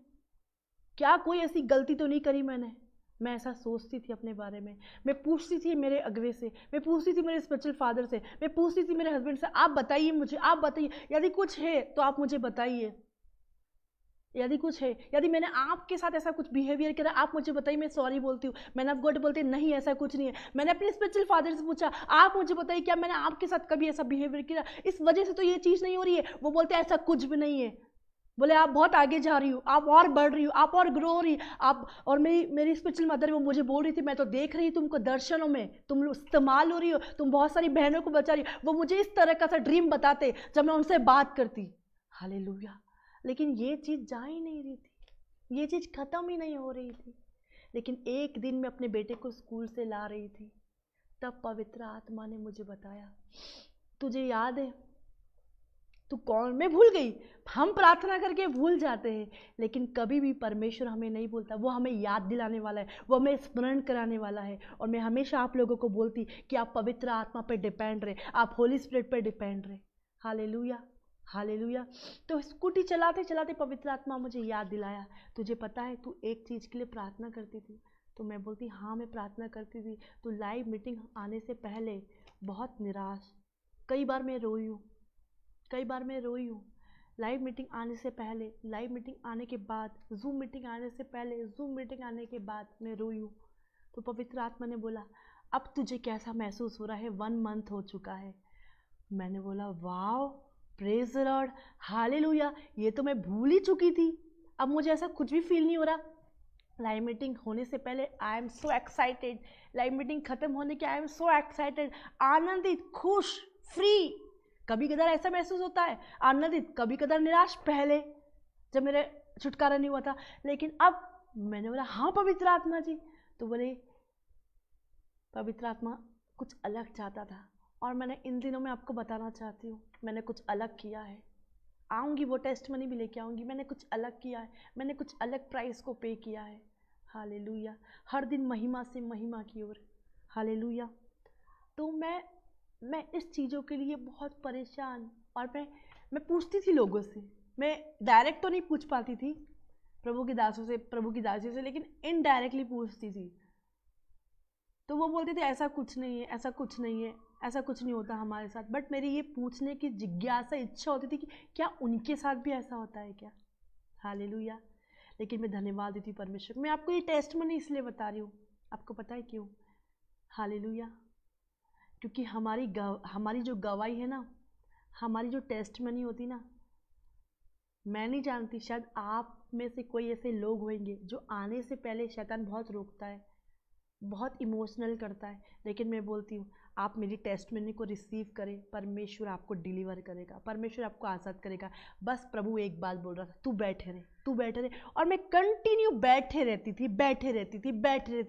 क्या कोई ऐसी गलती तो नहीं करी मैंने? मैं ऐसा सोचती थी अपने बारे में। मैं पूछती थी मेरे अगवे से, मैं पूछती थी मेरे स्पिरिचुअल फादर से, मैं पूछती थी मेरे हस्बैंड से, आप बताइए मुझे, आप बताइए, यदि कुछ है तो आप मुझे बताइए, यदि कुछ है, यदि मैंने आपके साथ ऐसा कुछ बिहेवियर करा आप मुझे बताइए, मैं सॉरी बोलती हूँ। मैंने आप गॉड बोलते नहीं ऐसा कुछ नहीं है। मैंने अपने स्पिरिचुअल फादर से पूछा आप मुझे बताइए क्या मैंने आपके साथ कभी ऐसा बिहेवियर किया, इस वजह से तो ये चीज़ नहीं हो रही है। वो बोलते ऐसा कुछ भी नहीं है, बोले आप बहुत आगे जा रही हो, आप और बढ़ रही हो, आप और ग्रो हो रही आप। और मेरी स्पिरिचुअल मदर वो मुझे बोल रही थी मैं तो देख रही तुमको दर्शनों में, तुम इस्तेमाल हो रही हो, तुम बहुत सारी बहनों को बचा रही हो। वो मुझे इस तरह का सा ड्रीम बताते जब मैं उनसे बात करती। हालेलुया। लेकिन ये चीज़ जा ही नहीं रही थी, ये चीज़ ख़त्म ही नहीं हो रही थी। लेकिन एक दिन मैं अपने बेटे को स्कूल से ला रही थी, तब पवित्र आत्मा ने मुझे बताया तुझे याद है तू कौन? मैं भूल गई। हम प्रार्थना करके भूल जाते हैं, लेकिन कभी भी परमेश्वर हमें नहीं भूलता। वो हमें याद दिलाने वाला है, वो हमें स्मरण कराने वाला है। और मैं हमेशा आप लोगों को बोलती कि आप पवित्र आत्मा पर डिपेंड रहे, आप होली स्पिरिट पर डिपेंड रहे। Hallelujah, hallelujah. तो स्कूटी चलाते चलाते पवित्र आत्मा मुझे याद दिलाया तुझे पता है तू एक चीज़ के लिए प्रार्थना करती थी? तो मैं बोलती हाँ मैं प्रार्थना करती थी। तो लाइव मीटिंग आने से पहले बहुत निराश, कई बार मैं रोई हूँ, कई बार मैं रोई हूँ। लाइव मीटिंग आने से पहले, लाइव मीटिंग आने के बाद, जूम मीटिंग आने से पहले, जूम मीटिंग आने के बाद मैं रोई हूँ। तो पवित्र आत्मा ने बोला अब तुझे कैसा महसूस हो रहा है? 1 मंथ हो चुका है। मैंने बोला wow, praise the Lord, hallelujah, ये तो मैं भूल ही चुकी थी। अब मुझे ऐसा कुछ भी फील नहीं हो रहा। लाइव मीटिंग होने से पहले I am so excited, live meeting खत्म होने के आई एम सो एक्साइटेड, आनंदित, खुश, फ्री। कभी कदार ऐसा महसूस होता है आनंदित, कभी कदार निराश, पहले जब मेरे छुटकारा नहीं हुआ था। लेकिन अब मैंने बोला हाँ पवित्र आत्मा जी। तो बोले पवित्र आत्मा कुछ अलग चाहता था, और मैंने इन दिनों में आपको बताना चाहती हूँ मैंने कुछ अलग किया है। आऊँगी वो टेस्ट मनी भी लेके आऊँगी। मैंने कुछ अलग किया है, मैंने कुछ अलग प्राइस को पे किया है। हालेलुया। हर दिन महिमा से महिमा की ओर। हालेलुया। तो मैं इस चीज़ों के लिए बहुत परेशान, और मैं पूछती थी लोगों से। मैं डायरेक्ट तो नहीं पूछ पाती थी प्रभु की दासों से, प्रभु की दासियों से, लेकिन इनडायरेक्टली पूछती थी। तो वो बोलते थे ऐसा कुछ नहीं है, ऐसा कुछ नहीं है, ऐसा कुछ नहीं होता हमारे साथ। बट मेरी ये पूछने की जिज्ञासा, इच्छा होती थी कि क्या उनके साथ भी ऐसा होता है क्या? हालेलुया। लेकिन मैं धन्यवाद देती हूँ परमेश्वर। मैं आपको ये टेस्टमनी इसलिए बता रही हूँ, आपको पता है क्यों? हालेलुया। क्योंकि हमारी जो गवाही है ना, हमारी जो टेस्टमनी होती ना, मैं नहीं जानती, शायद आप में से कोई ऐसे लोग होंगे जो आने से पहले शैतान बहुत रोकता है, बहुत इमोशनल करता है। लेकिन मैं बोलती हूँ, आप मेरी टेस्टमनी को रिसीव करें, परमेश्वर आपको डिलीवर करेगा, परमेश्वर आपको आज़ाद करेगा। बस प्रभु एक बात बोल रहा था, तू बैठे रहे, तू बैठे रहे। और मैं कंटिन्यू बैठे रहती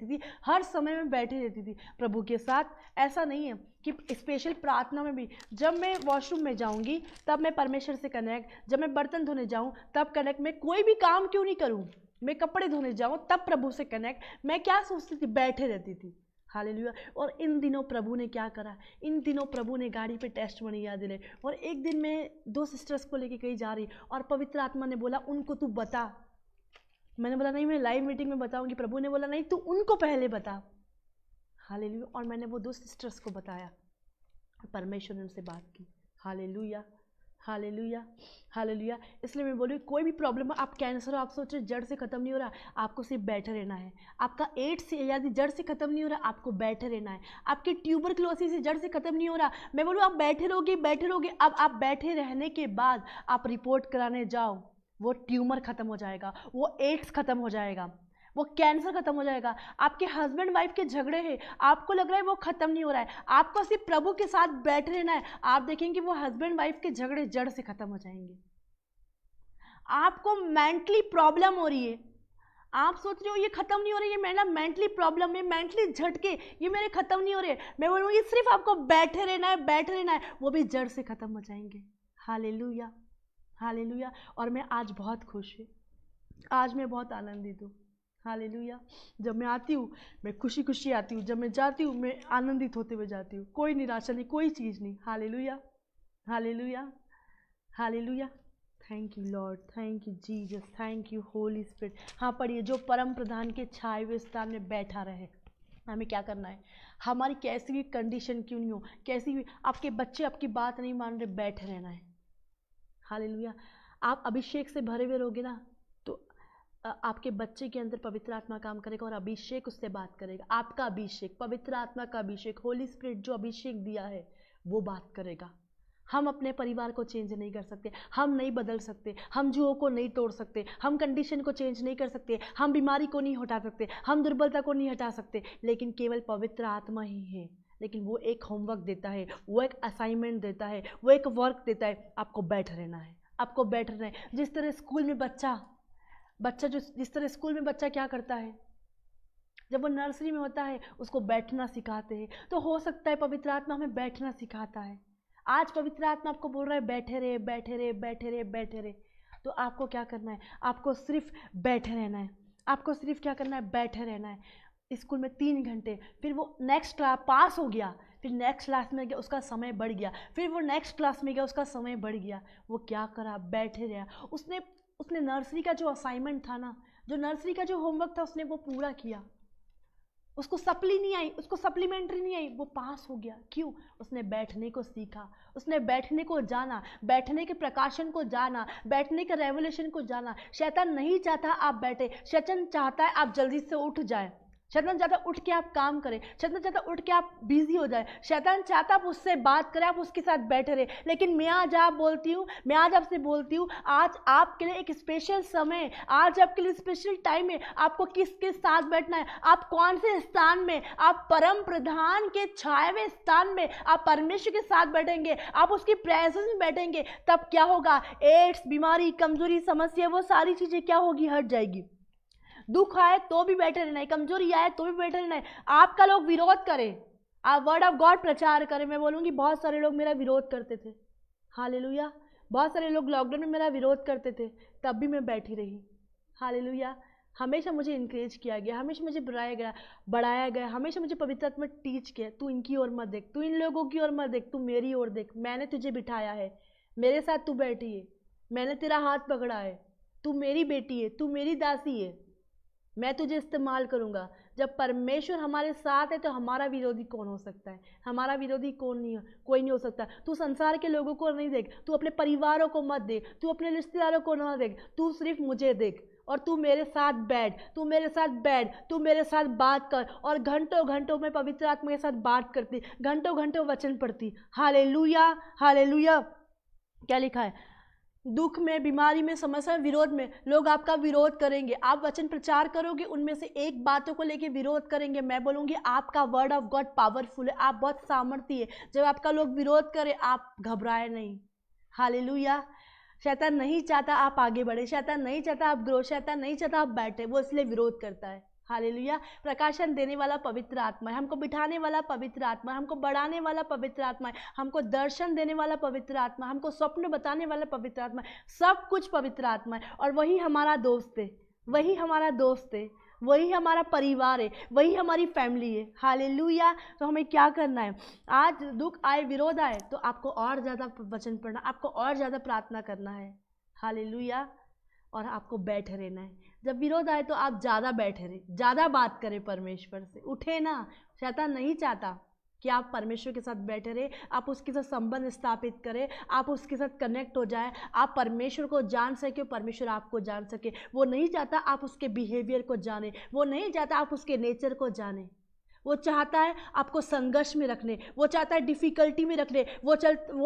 थी, हर समय में बैठे रहती थी प्रभु के साथ। ऐसा नहीं है कि स्पेशल प्रार्थना में भी, जब मैं वॉशरूम में जाऊँगी तब मैं परमेश्वर से कनेक्ट, जब मैं बर्तन धोने जाऊँ तब कनेक्ट, मैं कोई भी काम क्यों नहीं करूँ, मैं कपड़े धोने जाऊँ तब प्रभु से कनेक्ट। मैं क्या सोचती थी? बैठे रहती थी। हालेलुया। और इन दिनों प्रभु ने क्या करा, इन दिनों प्रभु ने गाड़ी पे टेस्टमनी याद दिलाई। और एक दिन मैं 2 सिस्टर्स को लेके कहीं जा रही और पवित्र आत्मा ने बोला उनको तू बता। मैंने बोला नहीं, मैं लाइव मीटिंग में बताऊंगी। प्रभु ने बोला नहीं, तू उनको पहले बता। हालेलुया। और मैंने वो 2 सिस्टर्स को बताया, परमेश्वर ने उनसे बात की। Hallelujah, hallelujah, hallelujah. इसलिए मैं बोलूँ, कोई भी प्रॉब्लम हो, आप कैंसर हो, आप सोच रहे जड़ से खत्म नहीं हो रहा, आपको सिर्फ बैठे रहना है। आपका एड्स से यदि जड़ से खत्म नहीं हो रहा, आपको बैठे रहना है। आपके ट्यूबरक्लोसिस से जड़ से खत्म नहीं हो रहा, मैं बोलूँ आप बैठे रहोगे। अब आप बैठे रहने के बाद आप रिपोर्ट कराने जाओ, वो ट्यूमर खत्म हो जाएगा, वो एड्स खत्म हो जाएगा, वो कैंसर खत्म हो जाएगा। आपके हस्बैंड वाइफ के झगड़े हैं, आपको लग रहा है वो खत्म नहीं हो रहा है, आपको सिर्फ प्रभु के साथ बैठे रहना है। आप देखेंगे वो हस्बैंड वाइफ के झगड़े जड़ से खत्म हो जाएंगे। आपको मेंटली प्रॉब्लम हो रही है, आप सोच रहे हो ये खत्म नहीं हो रही है, मेरा मेंटली प्रॉब्लम है, मेंटली झटके ये मेरे खत्म नहीं हो रहे, मैं बोलूँगी सिर्फ आपको बैठे रहना है, वो भी जड़ से खत्म हो जाएंगे। Hallelujah, hallelujah. और मैं आज बहुत खुश हूँ, आज मैं बहुत आनंदित हूँ। हालेलुया। जब मैं आती हूँ मैं खुशी खुशी आती हूँ, जब मैं जाती हूँ मैं आनंदित होते हुए जाती हूँ, कोई निराशा नहीं, कोई चीज़ नहीं। Hallelujah, hallelujah, hallelujah. Thank you Lord, thank you Jesus, thank you Holi spirit. हाँ पढ़िए, जो परम प्रधान के छाए हुए स्थान में बैठा रहे। हमें क्या करना है? हमारी कैसी भी कंडीशन क्यों नहीं हो, कैसी भी, आपके बच्चे आपकी बात नहीं मान रहे, बैठे रहना है। हालेलुया। आप अभिषेक से भरे हुए रहोगे ना, तो आपके बच्चे के अंदर पवित्र आत्मा काम करेगा और अभिषेक उससे बात करेगा। आपका अभिषेक, पवित्र आत्मा का अभिषेक, होली स्पिरिट जो अभिषेक दिया है वो बात करेगा। हम अपने परिवार को चेंज नहीं कर सकते, हम नहीं बदल सकते, हम जुओं को नहीं तोड़ सकते, हम कंडीशन को चेंज नहीं कर सकते, हम बीमारी को नहीं हटा सकते, हम दुर्बलता को नहीं हटा सकते, लेकिन केवल पवित्र आत्मा ही है। लेकिन वो एक होमवर्क देता है, वो एक असाइनमेंट देता है, वो एक वर्क देता है, आपको बैठ रहना है, आपको बैठ रहना है। जिस तरह स्कूल में जिस तरह स्कूल में बच्चा क्या करता है, जब वो नर्सरी में होता है उसको बैठना सिखाते हैं, तो हो सकता है पवित्र आत्मा हमें बैठना सिखाता है। आज पवित्र आत्मा आपको बोल रहा है बैठे रहे, बैठे रहे, बैठे रहे, बैठे रहे। तो आपको क्या करना है? आपको सिर्फ बैठे रहना है, आपको सिर्फ क्या करना है? बैठे रहना है। स्कूल में 3 घंटे, फिर वो नेक्स्ट क्लास पास हो गया, फिर नेक्स्ट क्लास में गया, उसका समय बढ़ गया, फिर वो नेक्स्ट क्लास में गया, उसका समय बढ़ गया। वो क्या करा? बैठे रहा। उसने नर्सरी का जो असाइनमेंट था ना, जो नर्सरी का जो होमवर्क था, उसने वो पूरा किया। उसको सप्ली नहीं आई, उसको सप्लीमेंट्री नहीं आई, वो पास हो गया। क्यों? उसने बैठने को सीखा, उसने बैठने को जाना, बैठने के प्रकाशन को जाना, बैठने के रेवोल्यूशन को जाना। शैतान नहीं चाहता आप बैठे, शैतान चाहता है आप जल्दी से उठ जाए, शैतान चाहता उठ के आप काम करें, शैतान चाहता उठ के आप बिजी हो जाए, शैतान चाहता आप उससे बात करें, आप उसके साथ बैठे रहे। लेकिन मैं आज आपसे बोलती हूँ, आज आपके लिए एक स्पेशल समय, आज आपके लिए स्पेशल टाइम है। आपको किसके साथ बैठना है? आप कौन से स्थान में? आप परम प्रधान के छाए हुए स्थान में, आप परमेश्वर के साथ बैठेंगे, आप उसकी प्रेजेंस में बैठेंगे। तब क्या होगा? एड्स, बीमारी, कमजोरी, समस्या, वो सारी चीजें क्या होगी? हट जाएगी। दुख आए तो भी बैठे रहना है, कमजोरी आए तो भी बैठे रहना है। आपका लोग विरोध करें, आप वर्ड ऑफ गॉड प्रचार करें। मैं बोलूँगी बहुत सारे लोग मेरा विरोध करते थे। हालेलुया। बहुत सारे लोग लॉकडाउन में मेरा विरोध करते थे, तब भी मैं बैठी रही। हालेलुया। हमेशा मुझे इंकरेज किया गया, हमेशा मुझे बढ़ाया गया, हमेशा मुझे पवित्र आत्मा टीच किया, तू इनकी ओर मत देख, तू इन लोगों की ओर मत देख, तू मेरी ओर देख। मैंने तुझे बिठाया है, मेरे साथ तू बैठी है, मैंने तेरा हाथ पकड़ा है, तू मेरी बेटी है, तू मेरी दासी है। मैं तुझे इस्तेमाल करूँगा। जब परमेश्वर हमारे साथ है तो हमारा विरोधी कौन हो सकता है? हमारा विरोधी कोई नहीं हो सकता। तू संसार के लोगों को नहीं देख, तू अपने परिवारों को मत देख, तू अपने रिश्तेदारों को ना देख, तू सिर्फ मुझे देख और तू मेरे साथ बैठ, तू मेरे साथ बात कर। और घंटों घंटों में पवित्र आत्मा के साथ बात करती, घंटों घंटों वचन पढ़ती। Hallelujah, hallelujah. क्या लिखा है? दुख में, बीमारी में, समस्या में, विरोध में लोग आपका विरोध करेंगे। आप वचन प्रचार करोगे, उनमें से एक बातों को लेके विरोध करेंगे। मैं बोलूँगी आपका वर्ड ऑफ गॉड पावरफुल है, आप बहुत सामर्थ्य है। जब आपका लोग विरोध करे आप घबराए नहीं। हालेलुया। शैतान नहीं चाहता आप आगे बढ़े, शैतान नहीं चाहता आप ग्रो, शैतान नहीं चाहता आप बैठे, वो इसलिए विरोध करता है। हालेलुया। प्रकाशन देने वाला पवित्र आत्मा है, हमको बिठाने वाला पवित्र आत्मा, हमको बढ़ाने वाला पवित्र आत्मा है, हमको दर्शन देने वाला पवित्र आत्मा, हमको स्वप्न बताने वाला पवित्र आत्मा है। सब कुछ पवित्र आत्मा है और वही हमारा दोस्त है, वही हमारा दोस्त है, वही हमारा परिवार है, वही हमारी फैमिली है। हालेलुया। तो हमें क्या करना है? आज दुख आए, विरोध आए तो आपको और ज़्यादा वचन पढ़ना, आपको और ज़्यादा प्रार्थना करना है। हालेलुया। और आपको बैठे रहना है। जब विरोध आए तो आप ज़्यादा बैठे रहे, ज़्यादा बात करें परमेश्वर से, उठे ना। शैतान नहीं चाहता कि आप परमेश्वर के साथ बैठे रहे, आप उसके साथ संबंध स्थापित करें, आप उसके साथ कनेक्ट हो जाए, आप परमेश्वर को जान सके, परमेश्वर आपको जान सके। वो नहीं चाहता आप उसके बिहेवियर को जाने, वो नहीं चाहता आप उसके नेचर को जाने। वो चाहता है आपको संघर्ष में रखने, वो चाहता है डिफ़िकल्टी में रखने, वो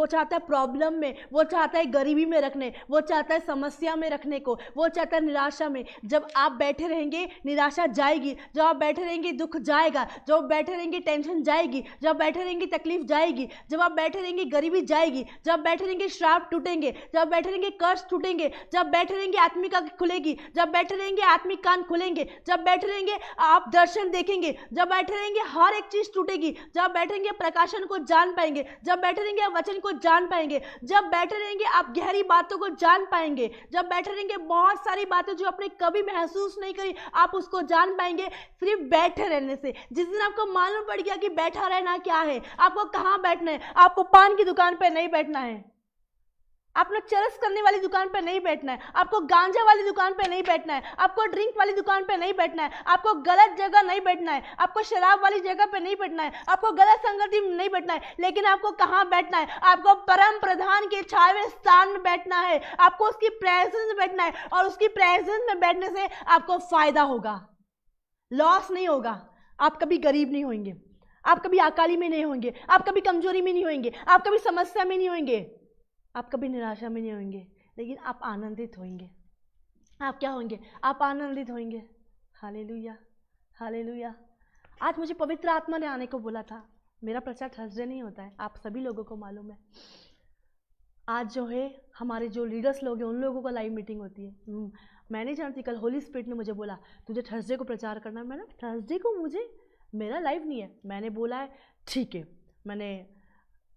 चाहता है प्रॉब्लम में, वो चाहता है गरीबी में रखने, वो चाहता है समस्या में रखने को, वो चाहता है निराशा में। जब आप बैठे रहेंगे निराशा जाएगी, जब आप बैठे रहेंगे दुख जाएगा, जब आप बैठे रहेंगे टेंशन जाएगी, जब आप बैठे रहेंगे तकलीफ जाएगी, जब आप बैठे रहेंगे गरीबी जाएगी, जब आप बैठे रहेंगे श्राप टूटेंगे, जब आप बैठे रहेंगे कर्ज टूटेंगे, जब बैठे रहेंगे आत्मिक आँख खुलेगी, जब बैठे रहेंगे आत्मिक कान खुलेंगे, जब बैठे रहेंगे आप दर्शन देखेंगे, जब बैठे हर एक चीज टूटेगी, जब बैठेंगे प्रकाशन को जान पाएंगे, जब बैठे रहेंगे आप वचन को जान पाएंगे, जब बैठे रहेंगे आप गहरी बातों को जान पाएंगे, जब बैठे रहेंगे बहुत सारी बातें जो आपने कभी महसूस नहीं करी आप उसको जान पाएंगे सिर्फ बैठे रहने से। जिस दिन आपको मालूम पड़ गया कि बैठा रहना क्या है, आपको कहाँ बैठना है, आपको पान की दुकान पर नहीं बैठना है, आपने चरस करने वाली दुकान पे नहीं बैठना है, आपको गांजा वाली दुकान पे नहीं बैठना है, आपको ड्रिंक वाली दुकान पे नहीं बैठना है, आपको गलत जगह नहीं बैठना है, आपको शराब वाली जगह पे नहीं बैठना है, आपको गलत संगति में नहीं बैठना है। लेकिन आपको कहाँ बैठना है? आपको परम प्रधान के छाए हुए स्थान में बैठना है, आपको उसकी प्रेजेंस में बैठना है और उसकी प्रेजेंस में बैठने से आपको फायदा होगा, लॉस नहीं होगा। आप कभी गरीब नहीं होंगे, आप कभी अकाली में नहीं होंगे, आप कभी कमजोरी में नहीं होंगे, आप कभी समस्या में नहीं होंगे, आप कभी निराशा में नहीं होंगे, लेकिन आप आनंदित होंगे। आप क्या होंगे? आप आनंदित होंगे। Hallelujah, hallelujah. आज मुझे पवित्र आत्मा ने आने को बोला था। मेरा प्रचार थर्सडे नहीं होता है, आप सभी लोगों को मालूम है। आज जो है हमारे जो लीडर्स लोग हैं उन लोगों का लाइव मीटिंग होती है। मैं नहीं जानती, कल होली स्पिरिट ने मुझे बोला तुझे थर्सडे को प्रचार करना है। मैंने थर्सडे को मुझे मेरा लाइव नहीं है। मैंने बोला है ठीक है, मैंने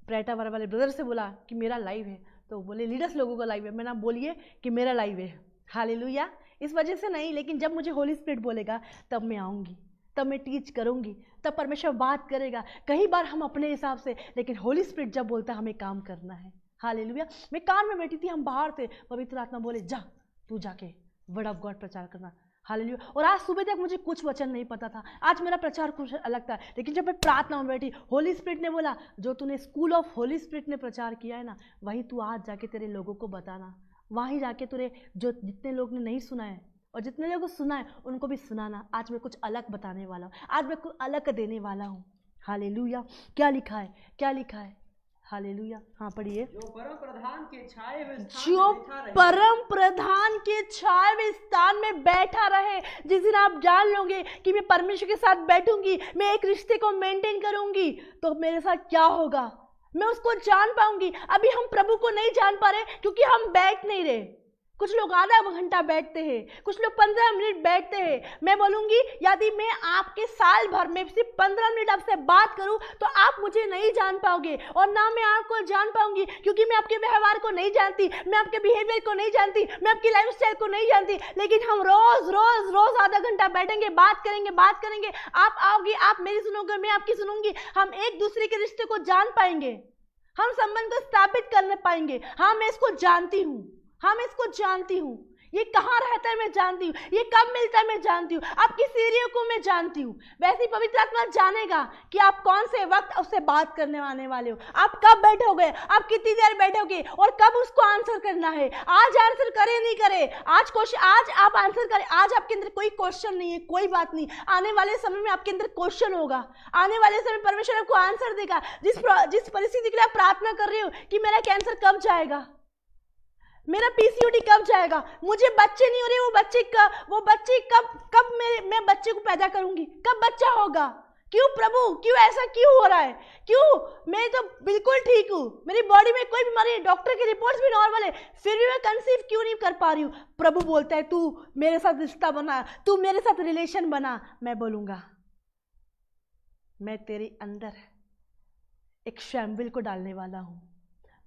प्रेटा वाले ब्रदर से बोला कि मेरा लाइव है, तो बोले लीडर्स लोगों का लाइव है। मैंने बोलिए कि मेरा लाइव है। हालेलुया। इस वजह से नहीं, लेकिन जब मुझे होली स्पिरिट बोलेगा तब मैं आऊँगी, तब मैं टीच करूँगी, तब परमेश्वर बात करेगा। कई बार हम अपने हिसाब से, लेकिन होली स्पिरिट जब बोलता है हमें काम करना है। हालेलुया। मैं कार में बैठी थी, हम बाहर थे, पवित्र आत्मा बोले जा तू जाके वर्ड ऑफ गॉड प्रचार करना। हालेलुया। और आज सुबह तक मुझे कुछ वचन नहीं पता था, आज मेरा प्रचार कुछ अलग था, लेकिन जब मैं प्रार्थना में बैठी होली स्पिरिट ने बोला जो तूने स्कूल ऑफ होली स्पिरिट ने प्रचार किया है ना, वही तू आज जाके तेरे लोगों को बताना, वहीं जाके तेरे जो जितने लोग ने नहीं सुना है और जितने लोगों को सुना है उनको भी सुनाना। आज मैं कुछ अलग बताने वाला हूँ, आज मैं कुछ अलग देने वाला हूँ। हालेलुया। क्या लिखा है, क्या लिखा है? हालेलुया। हाँ पढ़िए। जो परम प्रधान के छाए हुए स्थान में बैठा रहे। जिस दिन आप जान लोगे कि मैं परमेश्वर के साथ बैठूंगी, मैं एक रिश्ते को मेंटेन करूंगी, तो मेरे साथ क्या होगा मैं उसको जान पाऊंगी। अभी हम प्रभु को नहीं जान पा रहे क्योंकि हम बैठ नहीं रहे। कुछ लोग आधा घंटा बैठते हैं, कुछ लोग 15 मिनट बैठते हैं। मैं बोलूंगी यदि मैं आपके साल भर में सिर्फ 15 मिनट आपसे बात करूं तो आप मुझे नहीं जान पाओगे और ना मैं आपको जान पाऊंगी, क्योंकि मैं आपके व्यवहार को नहीं जानती, मैं आपके बिहेवियर को नहीं जानती, मैं आपकी लाइफस्टाइल को नहीं जानती। लेकिन हम रोज रोज रोज आधा घंटा बैठेंगे, बात करेंगे। आप आओगी, आप मेरी सुनोगे, मैं आपकी सुनूंगी। हम एक दूसरे के रिश्ते को जान पाएंगे, हम संबंध को स्थापित कर पाएंगे। हाँ मैं इसको जानती हूँ, हाँ मैं इसको जानती हूँ। ये कहाँ रहता है मैं जानती हूँ, ये कब मिलता है मैं जानती हूँ, आपकी सीढ़ियों को मैं जानती हूँ। वैसे ही पवित्र आत्मा जानेगा कि आप कौन से वक्त उससे बात करने आने वाले हो, आप कब बैठोगे, आप कितनी देर बैठोगे और कब उसको आंसर करना है। आज आंसर करे नहीं करे, आज आप आंसर करें, आज आपके अंदर कोई क्वेश्चन नहीं है, कोई बात नहीं, आने वाले समय में आपके अंदर क्वेश्चन होगा, आने वाले समय परमेश्वर आपको आंसर देगा। जिस परिस्थिति के लिए आप प्रार्थना कर रहे हो कि मेरा कैंसर कब जाएगा, मेरा पीसीओडी कब जाएगा, मुझे बच्चे नहीं हो रहे, वो बच्चे कब मैं बच्चे को पैदा करूंगी, कब बच्चा होगा, क्यों प्रभु, क्यों ऐसा क्यों हो रहा है, क्यों, मैं तो बिल्कुल ठीक हूँ, मेरी बॉडी में कोई बीमारी है, डॉक्टर की रिपोर्ट्स भी नॉर्मल है, फिर भी मैं कंसीव क्यों नहीं कर पा रही हूँ। प्रभु बोलता है तू मेरे साथ रिश्ता बना, तू मेरे साथ रिलेशन बना। मैं बोलूंगा मैं तेरे अंदर एक शैम्बुल को डालने वाला हूँ,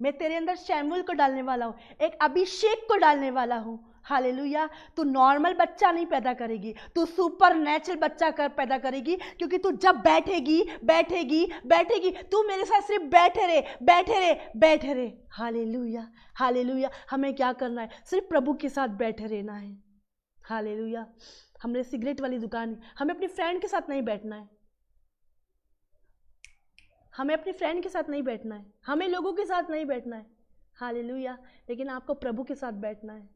मैं तेरे अंदर शैम्बुल को डालने वाला हूँ, एक अभिषेक को डालने वाला हूँ। हालेलुया। तू नॉर्मल बच्चा नहीं पैदा करेगी, तू सुपर नेचुरल बच्चा पैदा करेगी, क्योंकि तू जब बैठेगी तू मेरे साथ सिर्फ बैठे रहे। Hallelujah hallelujah. हमें क्या करना है, सिर्फ प्रभु के साथ बैठे रहना है। हालेलुया। हमने सिगरेट वाली दुकान, हमें अपनी फ्रेंड के साथ नहीं बैठना है, हमें अपनी फ्रेंड के साथ नहीं बैठना है, हमें लोगों के साथ नहीं बैठना है। हालेलुया। लेकिन आपको प्रभु के साथ बैठना है।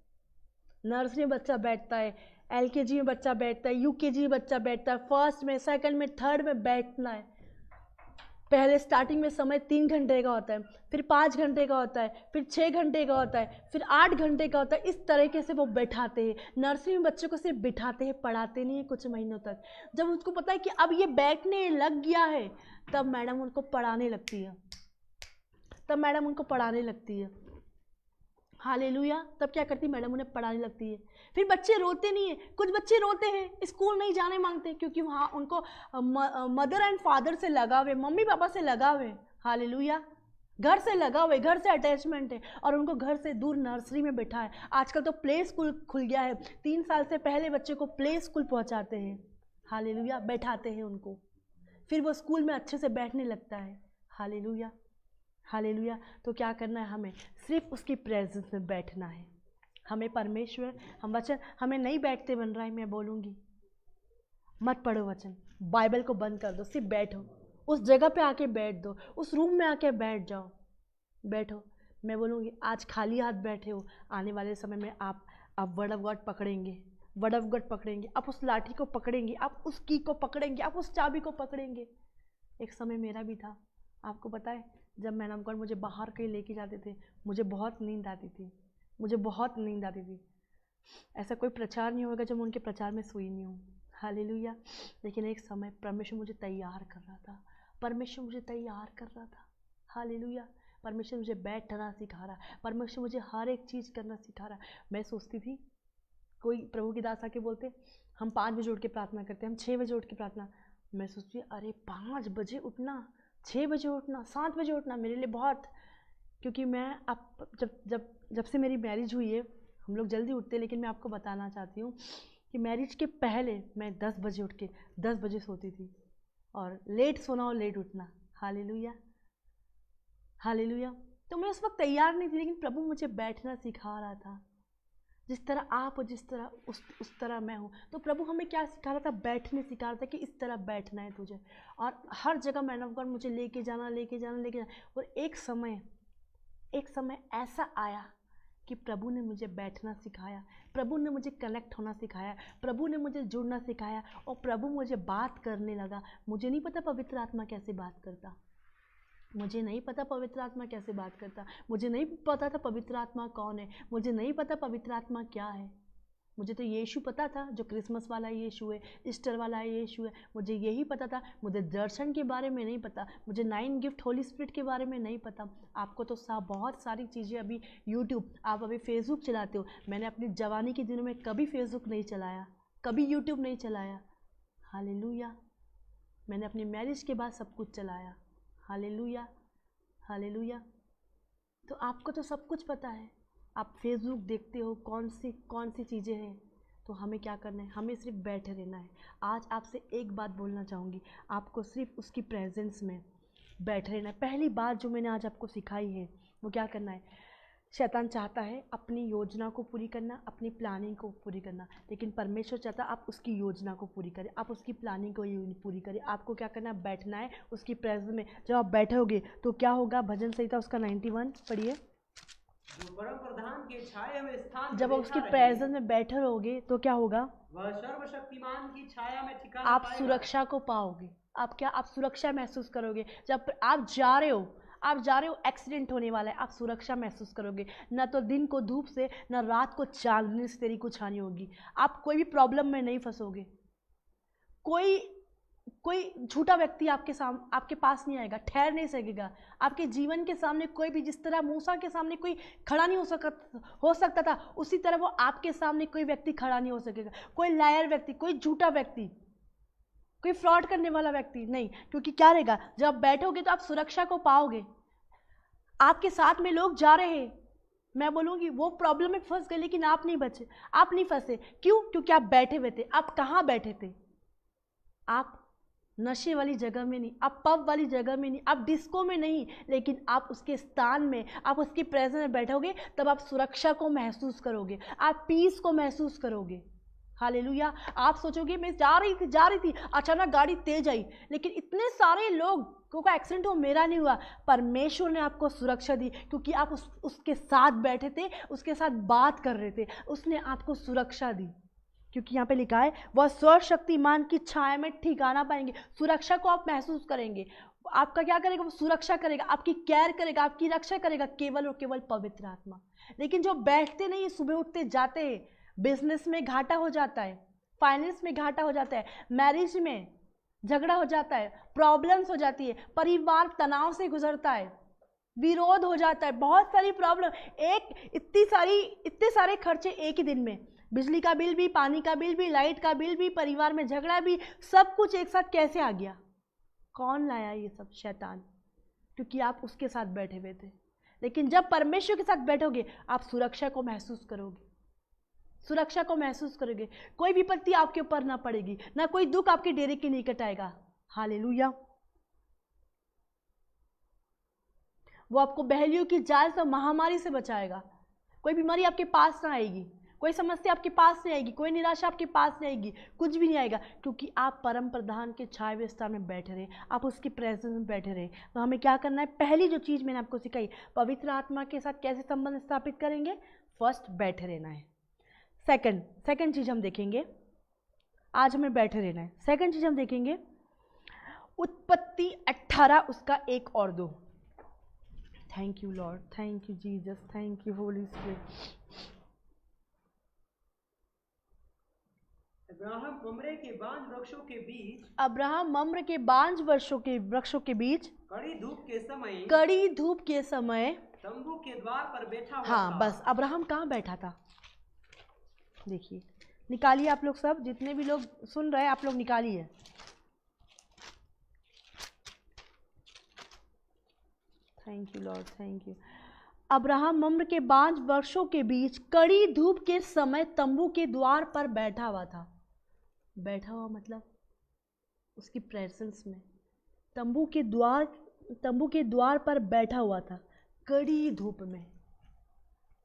नर्सरी में बच्चा बैठता है, एलकेजी में बच्चा बैठता है, यूकेजी में बच्चा बैठता है, फर्स्ट में, सेकंड में, थर्ड में बैठना है। पहले स्टार्टिंग में समय 3 घंटे का होता है, फिर 5 घंटे का होता है, फिर 6 घंटे का होता है, फिर 8 घंटे का होता है। इस तरीके से वो बैठाते हैं। नर्सरी में बच्चों को सिर्फ बिठाते हैं, पढ़ाते नहीं है कुछ महीनों तक। जब उसको पता है कि अब ये बैठने लग गया है, तब मैडम उनको पढ़ाने लगती है। हालेलुया। तब क्या करती मैडम, उन्हें पढ़ाने लगती है। फिर बच्चे रोते नहीं है, कुछ बच्चे रोते हैं, स्कूल नहीं जाने मांगते, क्योंकि वहाँ उनको मदर एंड फादर से लगाव है, मम्मी पापा से लगाव है। हालेलुया। घर से लगाव है, घर से अटैचमेंट है, और उनको घर से दूर नर्सरी में बैठा है। आजकल तो प्ले स्कूल खुल गया है, 3 साल से पहले बच्चे को प्ले स्कूल पहुँचाते हैं। हालेलुया। बैठाते हैं उनको, फिर वो स्कूल में अच्छे से बैठने लगता है। Hallelujah hallelujah. तो क्या करना है, हमें सिर्फ उसकी प्रेजेंस में बैठना है। हमें परमेश्वर, हम वचन, हमें नहीं बैठते बन रहा है। मैं बोलूँगी मत पढ़ो वचन, बाइबल को बंद कर दो, सिर्फ बैठो, उस जगह पे आके बैठ दो, उस रूम में आके बैठ जाओ, बैठो। मैं बोलूँगी आज खाली हाथ बैठे हो, आने वाले समय में आप वर्ड ऑफ गॉड पकड़ेंगे, वर्ड ऑफ गॉड पकड़ेंगे, आप उस लाठी को पकड़ेंगे, आप उस की को पकड़ेंगे, आप उस चाबी को पकड़ेंगे। एक समय मेरा भी था, आपको पता है, जब मैन ऑफ गॉड मुझे बाहर कहीं लेके जाते थे, मुझे बहुत नींद आती थी, ऐसा कोई प्रचार नहीं होगा जब मैं उनके प्रचार में सोई नहीं हूँ। हालेलुया। लेकिन एक समय परमेश्वर मुझे तैयार कर रहा था, हालेलुया। परमेश्वर मुझे बैठना सिखा रहा, परमेश्वर मुझे हर एक चीज़ करना सिखा रहा। मैं सोचती थी, कोई प्रभु की दास आके बोलते हम 5 बजे उठ के प्रार्थना करते हैं, हम 6 बजे उठ के प्रार्थना। मैं सोचती अरे 5 बजे उठना, 6 बजे उठना, 7 बजे उठना मेरे लिए बहुत, क्योंकि मैं अब जब से मेरी मैरिज हुई है, हम लोग जल्दी उठते हैं, लेकिन मैं आपको बताना चाहती हूँ कि मैरिज के पहले मैं 10 बजे उठ के 10 बजे सोती थी, और लेट सोना और लेट उठना। Hallelujah hallelujah. तो मैं उस वक्त तैयार नहीं थी, लेकिन प्रभु मुझे बैठना सिखा रहा था। जिस तरह आप हो, जिस तरह उस तरह मैं हूँ। तो प्रभु हमें क्या सिखा रहा था, बैठने सिखा रहा था कि इस तरह बैठना है तुझे, और हर जगह मैन ऑफ गॉड मुझे लेके जाना। और एक समय ऐसा आया कि प्रभु ने मुझे बैठना सिखाया, प्रभु ने मुझे कनेक्ट होना सिखाया, प्रभु ने मुझे जुड़ना सिखाया, और प्रभु मुझे बात करने लगा। मुझे नहीं पता पवित्र आत्मा कैसे बात करता, मुझे नहीं पता पवित्र आत्मा कैसे बात करता, मुझे नहीं पता था पवित्र आत्मा कौन है, मुझे नहीं पता पवित्र आत्मा क्या है। मुझे तो यीशु पता था, जो क्रिसमस वाला यीशु है, ईस्टर वाला यीशु है, मुझे यही पता था। मुझे दर्शन के बारे में नहीं पता, मुझे 9 गिफ्ट होली स्पिरिट के बारे में नहीं पता। आपको तो बहुत सारी चीज़ें, अभी यूट्यूब, आप अभी फेसबुक चलाते हो, मैंने अपनी जवानी के दिनों में कभी फेसबुक नहीं चलाया, कभी यूट्यूब नहीं चलाया। हालेलुया। मैंने अपनी मैरिज के बाद सब कुछ चलाया। Hallelujah hallelujah. तो आपको तो सब कुछ पता है, आप फेसबुक देखते हो, कौन सी चीज़ें हैं। तो हमें क्या करना है, हमें सिर्फ बैठे रहना है। आज आपसे एक बात बोलना चाहूँगी, आपको सिर्फ उसकी प्रेजेंस में बैठे रहना है। पहली बात जो मैंने आज आपको सिखाई है, वो क्या करना है, शैतान चाहता है अपनी योजना को पूरी करना, अपनी प्लानिंग को पूरी करना, लेकिन परमेश्वर चाहता है आप उसकी योजना को पूरी करें, आप उसकी प्लानिंग को पूरी करें। आपको क्या करना है? बैठना है उसकी प्रेजेंस में। जब आप बैठोगे तो क्या होगा? भजन संहिता उसका 91 पढ़िए। जो परम प्रधान के छाए हुए स्थान जब में आप उसकी बैठा रहे, प्रेजेंस में बैठे रहोगे तो क्या होगा? वह सर्वशक्तिमान की छाया में ठिकाना आप पाएगा। सुरक्षा को पाओगे। आप सुरक्षा महसूस करोगे। जब आप जा रहे हो एक्सीडेंट होने वाला है, आप सुरक्षा महसूस करोगे। न तो दिन को धूप से, न रात को चांदनी से तेरी कुछ हानि होगी। आप कोई भी प्रॉब्लम में नहीं फंसोगे। कोई झूठा व्यक्ति आपके पास नहीं आएगा, ठहर नहीं सकेगा। आपके जीवन के सामने कोई भी, जिस तरह मूसा के सामने कोई खड़ा नहीं हो सकता था, उसी तरह वो आपके सामने कोई व्यक्ति खड़ा नहीं हो सकेगा। कोई लायर व्यक्ति, कोई झूठा व्यक्ति, कोई फ्रॉड करने वाला व्यक्ति नहीं। क्योंकि क्या रहेगा? जब आप बैठोगे तो आप सुरक्षा को पाओगे। आपके साथ में लोग जा रहे हैं, मैं बोलूँगी वो प्रॉब्लम में फंस गए, लेकिन आप नहीं बचे, आप नहीं फंसे। क्यों? क्योंकि आप बैठे हुए थे। आप कहाँ बैठे थे? आप नशे वाली जगह में नहीं, आप पब वाली जगह में नहीं, आप डिस्को में नहीं, लेकिन आप उसके स्थान में, आप उसकी प्रेजेंस में बैठोगे, तब आप सुरक्षा को महसूस करोगे, आप पीस को महसूस करोगे। हालेलुया। आप सोचोगे मैं जा रही थी, अचानक गाड़ी तेज आई, लेकिन इतने सारे लोगों का एक्सीडेंट हुआ, मेरा नहीं हुआ। परमेश्वर ने आपको सुरक्षा दी, क्योंकि आप उसके साथ बैठे थे, उसके साथ बात कर रहे थे, उसने आपको सुरक्षा दी। क्योंकि यहाँ पे लिखा है वह सर्वशक्तिमान की छाया में ठिकाना पाएंगे। सुरक्षा को आप महसूस करेंगे। आपका क्या करेगा? वो सुरक्षा करेगा, आपकी केयर करेगा, आपकी रक्षा करेगा, केवल और केवल पवित्र आत्मा। लेकिन जो बैठते नहीं, सुबह उठते जाते हैं, बिजनेस में घाटा हो जाता है, फाइनेंस में घाटा हो जाता है, मैरिज में झगड़ा हो जाता है, प्रॉब्लम्स हो जाती है, परिवार तनाव से गुजरता है, विरोध हो जाता है, बहुत सारी प्रॉब्लम, इतने सारे खर्चे एक ही दिन में, बिजली का बिल भी, पानी का बिल भी, लाइट का बिल भी, परिवार में झगड़ा भी, सब कुछ एक साथ कैसे आ गया? कौन लाया ये सब? शैतान। क्योंकि आप उसके साथ बैठे हुए थे। लेकिन जब परमेश्वर के साथ बैठोगे, आप सुरक्षा को महसूस करोगे, सुरक्षा को महसूस करोगे। कोई विपत्ति आपके ऊपर ना पड़ेगी, ना कोई दुख आपके डेरे के निकट आएगा। हालेलुया। वो आपको बहलियों की जाल से, महामारी से बचाएगा। कोई बीमारी आपके पास ना आएगी, कोई समस्या आपके पास नहीं आएगी, कोई निराशा आपके पास नहीं आएगी, कुछ भी नहीं आएगा, क्योंकि आप परम प्रधान के छाए हुए स्थान में बैठे रहे, आप उसकी प्रेजेंस में बैठे रहे। तो हमें क्या करना है? पहली जो चीज़ मैंने आपको सिखाई, पवित्र आत्मा के साथ कैसे संबंध स्थापित करेंगे? फर्स्ट, बैठे रहना है। सेकंड चीज़ हम देखेंगे, आज हमें बैठे रहना है। सेकंड चीज़ हम देखेंगे, उत्पत्ति 18 उसका 1 और 2। Thank you Lord, thank you Jesus, thank you Holi spirit. Abraham Mamre के बांज वृक्षों के बीच, अब्राहम मम्र के बांज वृक्षों के बीच, कड़ी धूप के समय तंबू के द्वार पर बैठा हुआ हाँ था। बस अब्राहम कहाँ बैठा था? देखिए, निकालिए आप लोग सब, जितने भी लोग सुन रहे हैं आप लोग निकालिए। Thank you Lord, thank you. Abraham Mamre के बांज वृक्षों के बीच कड़ी धूप के समय तंबू के द्वार पर बैठा हुआ था। बैठा हुआ मतलब उसकी प्रेजेंस में, तंबू के द्वार पर बैठा हुआ था, कड़ी धूप में।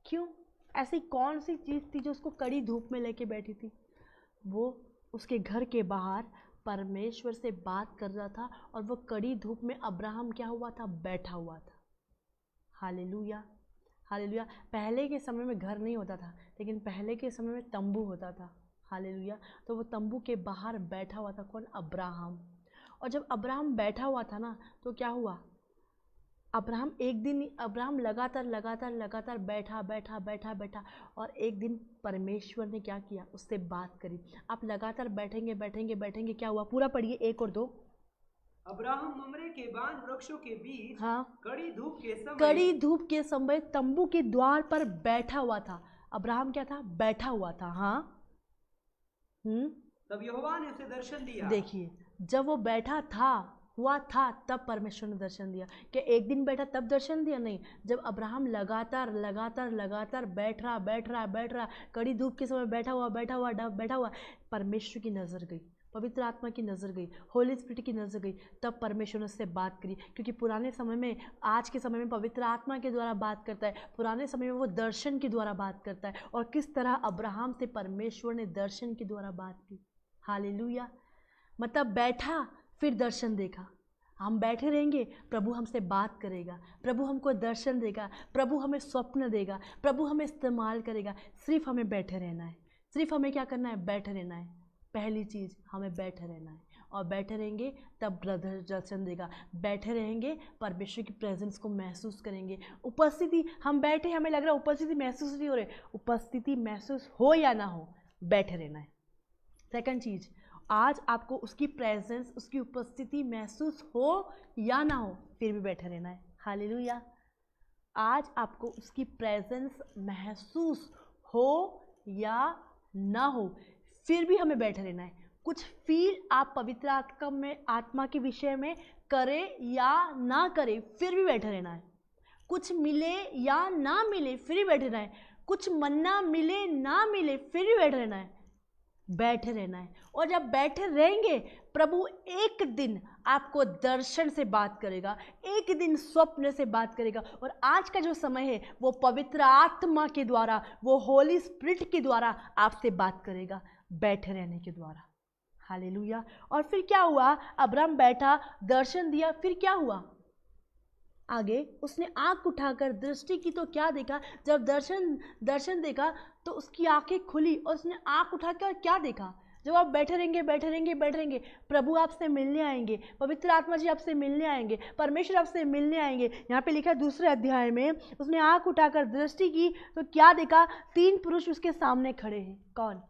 क्यों? ऐसी कौन सी चीज़ थी जो उसको कड़ी धूप में लेके बैठी थी? वो उसके घर के बाहर परमेश्वर से बात कर रहा था, और वो कड़ी धूप में अब्राहम क्या हुआ था? बैठा हुआ था। Hallelujah, hallelujah. पहले के समय में घर नहीं होता था, लेकिन पहले के समय में तंबू होता था। हालेलुया। तो वो तंबू के बाहर बैठा हुआ था। कौन? अब्राहम। और जब अब्राहम बैठा हुआ था ना, तो क्या हुआ? अब्राहम लगातार बैठा, और एक दिन परमेश्वर ने क्या किया? उससे बात करी। आप लगातार बैठेंगे, क्या हुआ? पूरा पढ़िए 1 और 2। अब्राहम मम्रे के बांज वृक्षों के बीच, हाँ, कड़ी धूप के समय तंबू के द्वार पर बैठा हुआ था। अब्राहम क्या था? बैठा हुआ था। हाँ, तब यहोवा ने उसे दर्शन दिया। देखिए, जब वो बैठा हुआ था तब परमेश्वर ने दर्शन दिया। क्या एक दिन बैठा तब दर्शन दिया? नहीं। जब अब्राहम लगातार बैठ रहा, कड़ी धूप के समय बैठा हुआ, परमेश्वर की नजर गई, पवित्र आत्मा की नज़र गई, होली स्पिरिट की नज़र गई, तब परमेश्वर ने उससे बात करी। क्योंकि पुराने समय में, आज के समय में पवित्र आत्मा के द्वारा बात करता है, पुराने समय में वो दर्शन के द्वारा बात करता है। और किस तरह अब्राहम से परमेश्वर ने दर्शन के द्वारा बात की। हालेलुया। मतलब बैठा फिर दर्शन देखा। हम बैठे रहेंगे, प्रभु हमसे बात करेगा, प्रभु हमको दर्शन देगा, प्रभु हमें स्वप्न देगा, प्रभु हमें इस्तेमाल करेगा। सिर्फ हमें बैठे रहना है। सिर्फ हमें क्या करना है? बैठे रहना है। पहली चीज़, हमें बैठे रहना है। और बैठे रहेंगे तब ब्रदर दर्शन देगा। बैठे रहेंगे, परमेश्वर की प्रेजेंस को महसूस करेंगे। उपस्थिति, हम बैठे, हमें लग रहा है उपस्थिति महसूस नहीं हो रही, उपस्थिति महसूस हो या ना हो, बैठे रहना है। सेकंड चीज़, आज आपको उसकी प्रेजेंस, उसकी उपस्थिति महसूस हो या ना हो, फिर भी बैठे रहना है। हालेलुया। आज आपको उसकी प्रेजेंस महसूस हो या ना हो, फिर भी हमें बैठे रहना है। कुछ फील आप पवित्र आत्मा के विषय में करें या ना करें, फिर भी बैठे रहना है। कुछ मिले या ना मिले, फिर भी बैठे रहना है। कुछ मन्ना मिले ना मिले, फिर भी बैठे रहना है। बैठे रहना है। और जब बैठे रहेंगे, प्रभु एक दिन आपको दर्शन से बात करेगा, एक दिन स्वप्न से बात करेगा। और आज का जो समय है वो पवित्र आत्मा के द्वारा, वो होली स्पिरिट के द्वारा आपसे बात करेगा, बैठे रहने के द्वारा। हालेलुया। और फिर क्या हुआ? अब्राहम बैठा, दर्शन दिया, फिर क्या हुआ? आगे उसने आंख उठाकर दृष्टि की तो क्या देखा? जब दर्शन देखा तो उसकी आंखें खुली और उसने आंख उठाकर क्या देखा? जब आप बैठे रहेंगे, बैठे रहेंगे, बैठे रहेंगे, प्रभु आपसे मिलने आएंगे, पवित्र आत्मा जी आपसे मिलने आएंगे, परमेश्वर आपसे मिलने आएंगे। यहाँ पे लिखा है दूसरे अध्याय में, उसने आंख उठाकर दृष्टि की तो क्या देखा? 3 पुरुष उसके सामने खड़े हैं। कौन?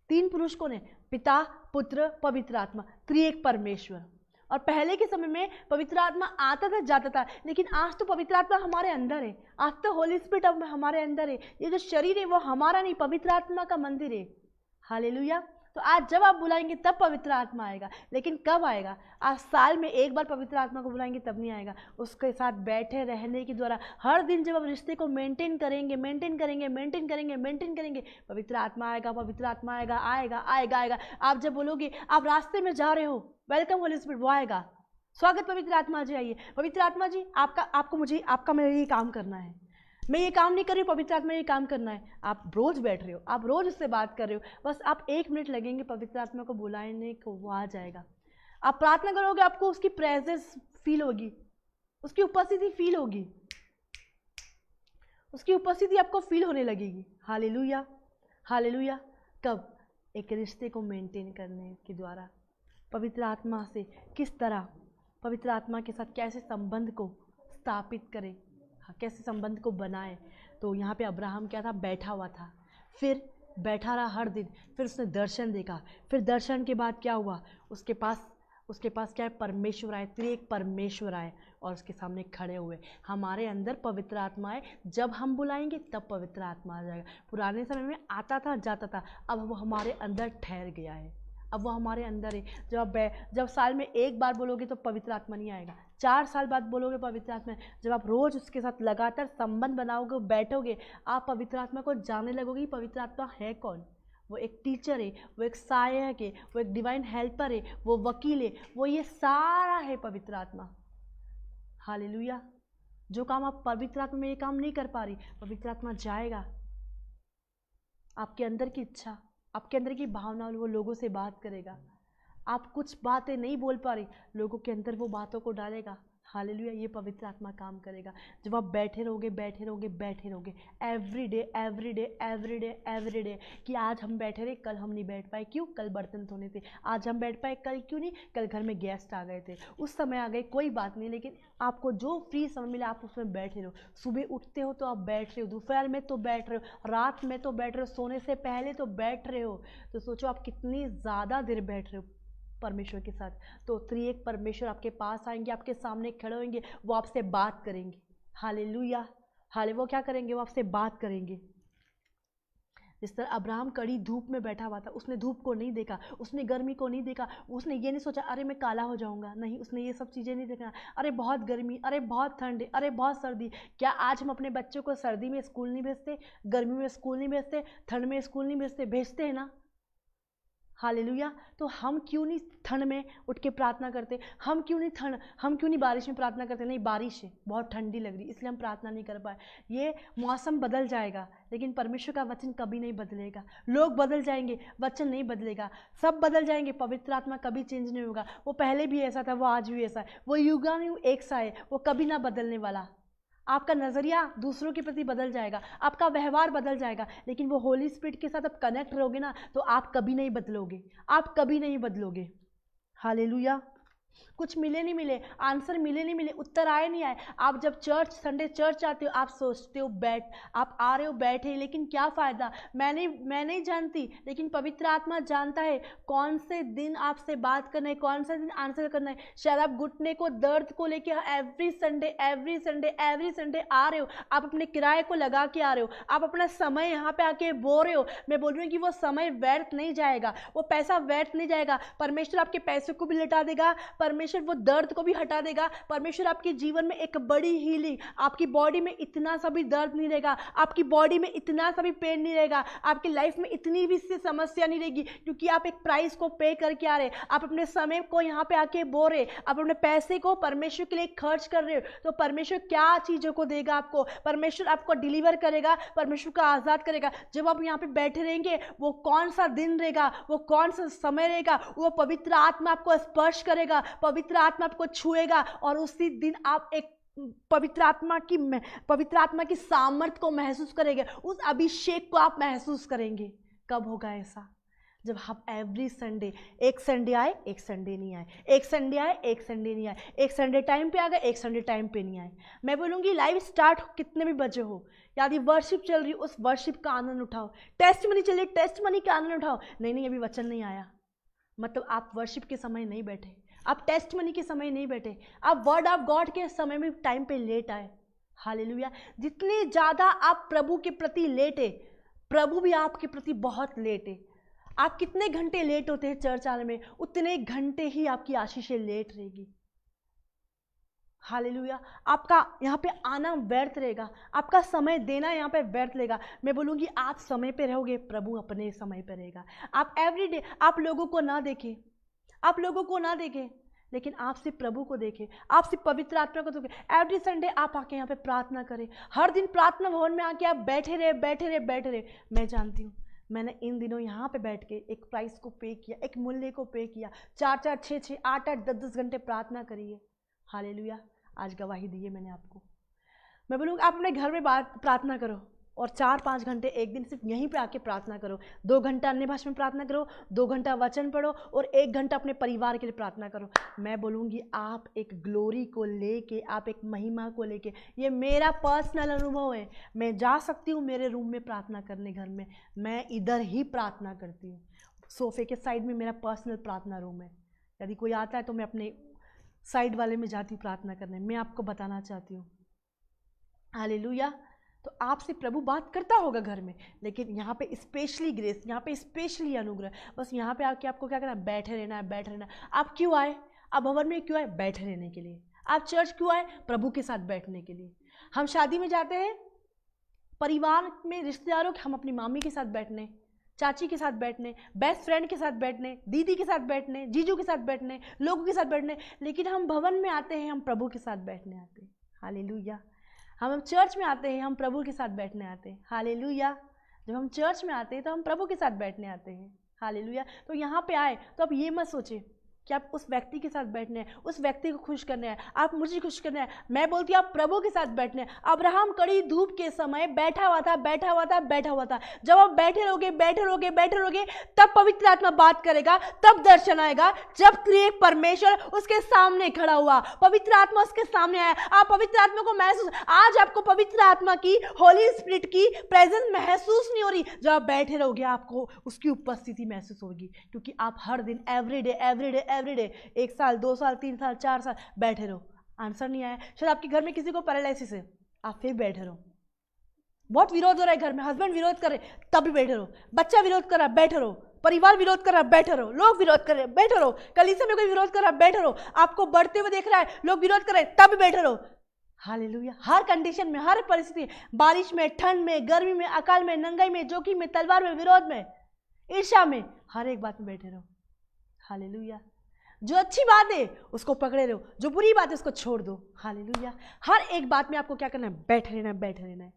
3 पुरुष कौन है? पिता, पुत्र, पवित्र आत्मा, त्रिएक परमेश्वर। और पहले के समय में पवित्र आत्मा आता था, जाता था, लेकिन आज तो पवित्र आत्मा हमारे अंदर है। आज तो होली स्पिरिट अब हमारे अंदर है। ये जो शरीर है वो हमारा नहीं, पवित्र आत्मा का मंदिर है। हालेलुया। तो आज जब आप बुलाएंगे तब पवित्र आत्मा आएगा, लेकिन कब आएगा? आप साल में एक बार पवित्र आत्मा को बुलाएंगे तब नहीं आएगा। उसके साथ बैठे रहने के द्वारा हर दिन जब आप रिश्ते को मेंटेन करेंगे, पवित्र आत्मा आएगा, पवित्र आत्मा आएगा, आएगा आएगा आएगा। आप जब बोलोगे, आप रास्ते में जा रहे हो, वेलकम होली स्पिरिट, वो आएगा। स्वागत पवित्र आत्मा जी, आइए। पवित्र आत्मा जी, आपका मेरे ये काम करना है, मैं ये काम नहीं कर रही हूँ, पवित्र आत्मा ये काम करना है। आप रोज बैठ रहे हो, आप रोज उससे बात कर रहे हो, बस आप 1 मिनट लगेंगे पवित्र आत्मा को बुलाने को, वो आ जाएगा। आप प्रार्थना करोगे, आपको उसकी प्रेजेंस फील होगी, उसकी उपस्थिति फील होगी, उसकी उपस्थिति आपको फील होने लगेगी। Hallelujah, hallelujah. कब? एक रिश्ते को मेंटेन करने के द्वारा, पवित्र आत्मा से किस तरह, पवित्र आत्मा के साथ कैसे संबंध को स्थापित करें, कैसे संबंध को बनाए। तो यहाँ पे अब्राहम क्या था? बैठा हुआ था, फिर बैठा रहा हर दिन, फिर उसने दर्शन देखा, फिर दर्शन के बाद क्या हुआ? उसके पास क्या है? परमेश्वर आए, त्रिएक परमेश्वर आए और उसके सामने खड़े हुए। हमारे अंदर पवित्र आत्मा है, जब हम बुलाएंगे तब पवित्र आत्मा आ जाएगा। पुराने समय में आता था, जाता था, अब वो हमारे अंदर ठहर गया है, अब वो हमारे अंदर है। जब साल में 1 बार बोलोगे तो पवित्र आत्मा नहीं आएगा, 4 साल बाद बोलोगे पवित्र आत्मा। जब आप रोज उसके साथ लगातार संबंध बनाओगे, बैठोगे, आप पवित्र आत्मा को जानने लगोगे। पवित्र आत्मा है कौन? वो एक टीचर है, वो एक सहायक है, वो एक डिवाइन हेल्पर है, वो वकील है, वो ये सारा है पवित्र आत्मा। हालेलुया। जो काम आप पवित्र आत्मा में ये काम नहीं कर पा रही, पवित्र आत्मा जाएगा, आपके अंदर की इच्छा, आपके अंदर की भावना, वो लोगों से बात करेगा। आप कुछ बातें नहीं बोल पा रही, लोगों के अंदर वो बातों को डालेगा। हालेलुया। ये पवित्र आत्मा काम करेगा जब आप बैठे रहोगे, बैठे रहोगे, बैठे रहोगे, every day every day every day every day. कि आज हम बैठे रहे, कल हम नहीं बैठ पाए, क्यों? कल बर्तन धोने थे। आज हम बैठ पाए, कल क्यों नहीं? कल घर में गेस्ट आ गए थे, उस समय आ गए, कोई बात नहीं, लेकिन आपको जो फ्री समय मिला आप उसमें बैठे रहो। सुबह उठते हो तो आप बैठ रहे हो, दोपहर में तो बैठ रहे हो, रात में तो बैठ रहे हो, सोने से पहले तो बैठ रहे हो। तो सोचो आप कितनी ज़्यादा देर बैठ रहे हो परमेश्वर के साथ। तो त्रिएक परमेश्वर आपके पास आएंगे, आपके सामने खड़े होंगे, वो आपसे बात करेंगे। हालेलुया। वो क्या करेंगे? वो आपसे बात करेंगे। जिस तरह अब्राहम कड़ी धूप में बैठा हुआ था, उसने धूप को नहीं देखा, उसने गर्मी को नहीं देखा, उसने ये नहीं सोचा अरे मैं काला हो जाऊंगा, नहीं, उसने ये सब चीज़ें नहीं देखा। अरे बहुत गर्मी, अरे बहुत ठंड, अरे बहुत सर्दी। क्या आज हम अपने बच्चों को सर्दी में स्कूल नहीं भेजते, गर्मी में स्कूल नहीं भेजते, ठंड में स्कूल नहीं भेजते? भेजते हैं ना। हालेलुया। तो हम क्यों नहीं ठंड में उठ के प्रार्थना करते? हम क्यों नहीं बारिश में प्रार्थना करते? नहीं, बारिश है, बहुत ठंडी लग रही, इसलिए हम प्रार्थना नहीं कर पाए। ये मौसम बदल जाएगा, लेकिन परमेश्वर का वचन कभी नहीं बदलेगा। लोग बदल जाएंगे, वचन नहीं बदलेगा। सब बदल जाएंगे, पवित्र आत्मा कभी चेंज नहीं होगा। वो पहले भी ऐसा था, वो आज भी ऐसा है, वो युगानुयुग एक सा है, वो कभी ना बदलने वाला। आपका नज़रिया दूसरों के प्रति बदल जाएगा, आपका व्यवहार बदल जाएगा, लेकिन वो होली स्पिरिट के साथ आप कनेक्ट रहोगे ना, तो आप कभी नहीं बदलोगे, आप कभी नहीं बदलोगे। हालेलुया। कुछ मिले नहीं मिले, आंसर मिले नहीं मिले, उत्तर आए नहीं आए, आप जब संडे चर्च आते हो, आप सोचते हो आप आ रहे हो बैठे, लेकिन क्या फ़ायदा? मैं नहीं जानती, लेकिन पवित्र आत्मा जानता है कौन से दिन आपसे बात करना है, कौन सा दिन आंसर करना है। शायद आप घुटने को, दर्द को लेके एवरी संडे आ रहे हो, आप अपने किराए को लगा के आ रहे हो, आप अपना समय यहाँ पे आके बो रहे हो। मैं बोल रही हूँ कि वो समय व्यर्थ नहीं जाएगा, वो पैसा व्यर्थ नहीं जाएगा। परमेश्वर आपके पैसे को भी लौटा देगा, परमेश्वर वो दर्द को भी हटा देगा। परमेश्वर आपके जीवन में एक बड़ी हीलिंग, आपकी बॉडी में इतना सा भी दर्द नहीं रहेगा, आपकी बॉडी में इतना सा भी पेन नहीं रहेगा, आपकी लाइफ में इतनी भी समस्या नहीं रहेगी, क्योंकि आप एक प्राइस को पे करके आ रहे, आप अपने समय को यहाँ पे आके बो रहे, आप अपने पैसे को परमेश्वर के लिए खर्च कर रहे हो। तो परमेश्वर क्या चीज़ों को देगा आपको? परमेश्वर आपको डिलीवर करेगा, परमेश्वर को आज़ाद करेगा। जब आप यहाँ पे बैठे रहेंगे, वो कौन सा दिन रहेगा, वो कौन सा समय रहेगा, वो पवित्र आत्मा आपको स्पर्श करेगा, पवित्र आत्मा आपको छुएगा, और उसी दिन आप एक पवित्र आत्मा की सामर्थ को महसूस करेंगे, उस अभिषेक को आप महसूस करेंगे। कब होगा ऐसा? जब हम एवरी संडे, एक संडे आए, एक संडे नहीं आए, एक संडे आए, एक संडे नहीं आए, एक संडे टाइम पे आ गए, एक संडे टाइम पे नहीं आए। मैं बोलूँगी लाइव स्टार्ट कितने भी बजे हो, यदि वर्शिप चल रही, उस वर्शिप का आनंद उठाओ। टेस्ट मनी चल रही, टेस्ट मनी का आनंद उठाओ। नहीं, अभी वचन नहीं आया, मतलब आप वर्शिप के समय नहीं बैठे, आप टेस्ट मनी के समय नहीं बैठे, आप वर्ड ऑफ गॉड के समय में टाइम पे लेट आए। हालेलुया। जितने ज़्यादा आप प्रभु के प्रति लेट है, प्रभु भी आपके प्रति बहुत लेट है। आप कितने घंटे लेट होते हैं चर्च आने में, उतने घंटे ही आपकी आशीषें लेट रहेगी। हालेलुया। आपका यहाँ पे आना व्यर्थ रहेगा, आपका समय देना यहाँ पे व्यर्थ रहेगा। मैं बोलूँगी आप समय पे रहोगे, प्रभु अपने समय पे रहेगा। आप एवरीडे, आप लोगों को ना देखें, आप लोगों को ना देखें, लेकिन आप सिर्फ प्रभु को देखें, आप सिर्फ पवित्र आत्मा को देखें। एवरी संडे आप आके यहाँ पे प्रार्थना करें, हर दिन प्रार्थना भवन में आके आप बैठे रहे। मैं जानती हूँ, मैंने इन दिनों यहाँ पे बैठ के एक प्राइस को पे किया, एक मूल्य को पे किया, 4-4, 6-6, 8-8, 10-10 घंटे प्रार्थना करिए। हालेलुया। आज गवाही दी है मैंने आपको। मैं बोलूँगा आप अपने घर में प्रार्थना करो, और 4-5 घंटे एक दिन सिर्फ यहीं पे आके प्रार्थना करो। 2 घंटा अन्य भाषा में प्रार्थना करो, 2 घंटा वचन पढ़ो, और 1 घंटा अपने परिवार के लिए प्रार्थना करो। मैं बोलूँगी आप एक ग्लोरी को लेके, आप एक महिमा को लेके, ये मेरा पर्सनल अनुभव है। मैं जा सकती हूँ मेरे रूम में प्रार्थना करने, घर में मैं इधर ही प्रार्थना करती हूँ। सोफे के साइड में मेरा पर्सनल प्रार्थना रूम है। यदि कोई आता है तो मैं अपने साइड वाले में जाती हूँ प्रार्थना करने। मैं आपको बताना चाहती हूँ, हालेलुया। तो आपसे प्रभु बात करता होगा घर में, लेकिन यहाँ पे स्पेशली ग्रेस, यहाँ पे स्पेशली अनुग्रह। बस यहाँ पे आके आपको क्या करना है? बैठे रहना। आप क्यों आए? आप भवन में क्यों आए? बैठे रहने के लिए। आप चर्च क्यों आए? प्रभु के साथ बैठने के लिए। हम शादी में जाते हैं, परिवार में रिश्तेदारों के, हम अपनी मामी के साथ बैठने, चाची के साथ बैठने, बेस्ट फ्रेंड के साथ बैठने, दीदी के साथ बैठने, जीजू के साथ बैठने, लोगों के साथ बैठने, लेकिन हम भवन में आते हैं, हम प्रभु के साथ बैठने आते हैं। हालेलुया। हम चर्च में आते हैं, हम प्रभु के साथ बैठने आते हैं। हालेलुया। जब हम चर्च में आते हैं तो हम प्रभु के साथ बैठने आते हैं। हालेलुया। तो यहाँ पे आए तो आप ये मत सोचें कि आप उस व्यक्ति के साथ बैठने हैं, उस व्यक्ति को खुश करने हैं, आप मुझे खुश करने हैं। मैं बोलती हूँ आप प्रभु के साथ बैठने हैं। अब्राहम कड़ी धूप के समय बैठा हुआ था। जब आप बैठे रहोगे, तब पवित्र आत्मा बात करेगा, तब दर्शन आएगा। जब त्रिएक परमेश्वर उसके सामने खड़ा हुआ, पवित्र आत्मा उसके सामने आया, आप पवित्र आत्मा को महसूस, आज आपको पवित्र आत्मा की, होली स्पिरिट की प्रेजेंस महसूस नहीं हो रही। जब आप बैठे रहोगे आपको उसकी उपस्थिति महसूस होगी, क्योंकि आप हर दिन एवरीडे 1 साल, 2 साल, 3 साल, 4 साल बैठे रहो। आंसर नहीं आया। शायद आपके घर में किसी को पैरालिसिस है, आप फिर बैठे रहो। बहुत विरोध हो रहा है घर में, हस्बैंड विरोध कर रहे, तब भी बैठे रहो। बच्चा विरोध कर रहा, बैठे रहो। परिवार विरोध कर रहा, बैठे रहो। लोग विरोध कर रहे, बैठे रहो। कलीसिया में कोई विरोध कर रहा, बैठे रहो। आपको बढ़ते हुए देख रहा है, लोग विरोध कर रहे, तब भी बैठे रहो। हालेलुया। हर कंडीशन में, हर परिस्थिति, बारिश में, ठंड में, गर्मी में, अकाल में, नंगाई में, जोखिम में, तलवार में, विरोध में, ईर्ष्या में, हर एक बात में बैठे रहो। हालेलुया। जो अच्छी बात है उसको पकड़े रहो, जो बुरी बात है उसको छोड़ दो। हालेलुया। हर एक बात में आपको क्या करना है? बैठे रहना है, बैठे रहना है।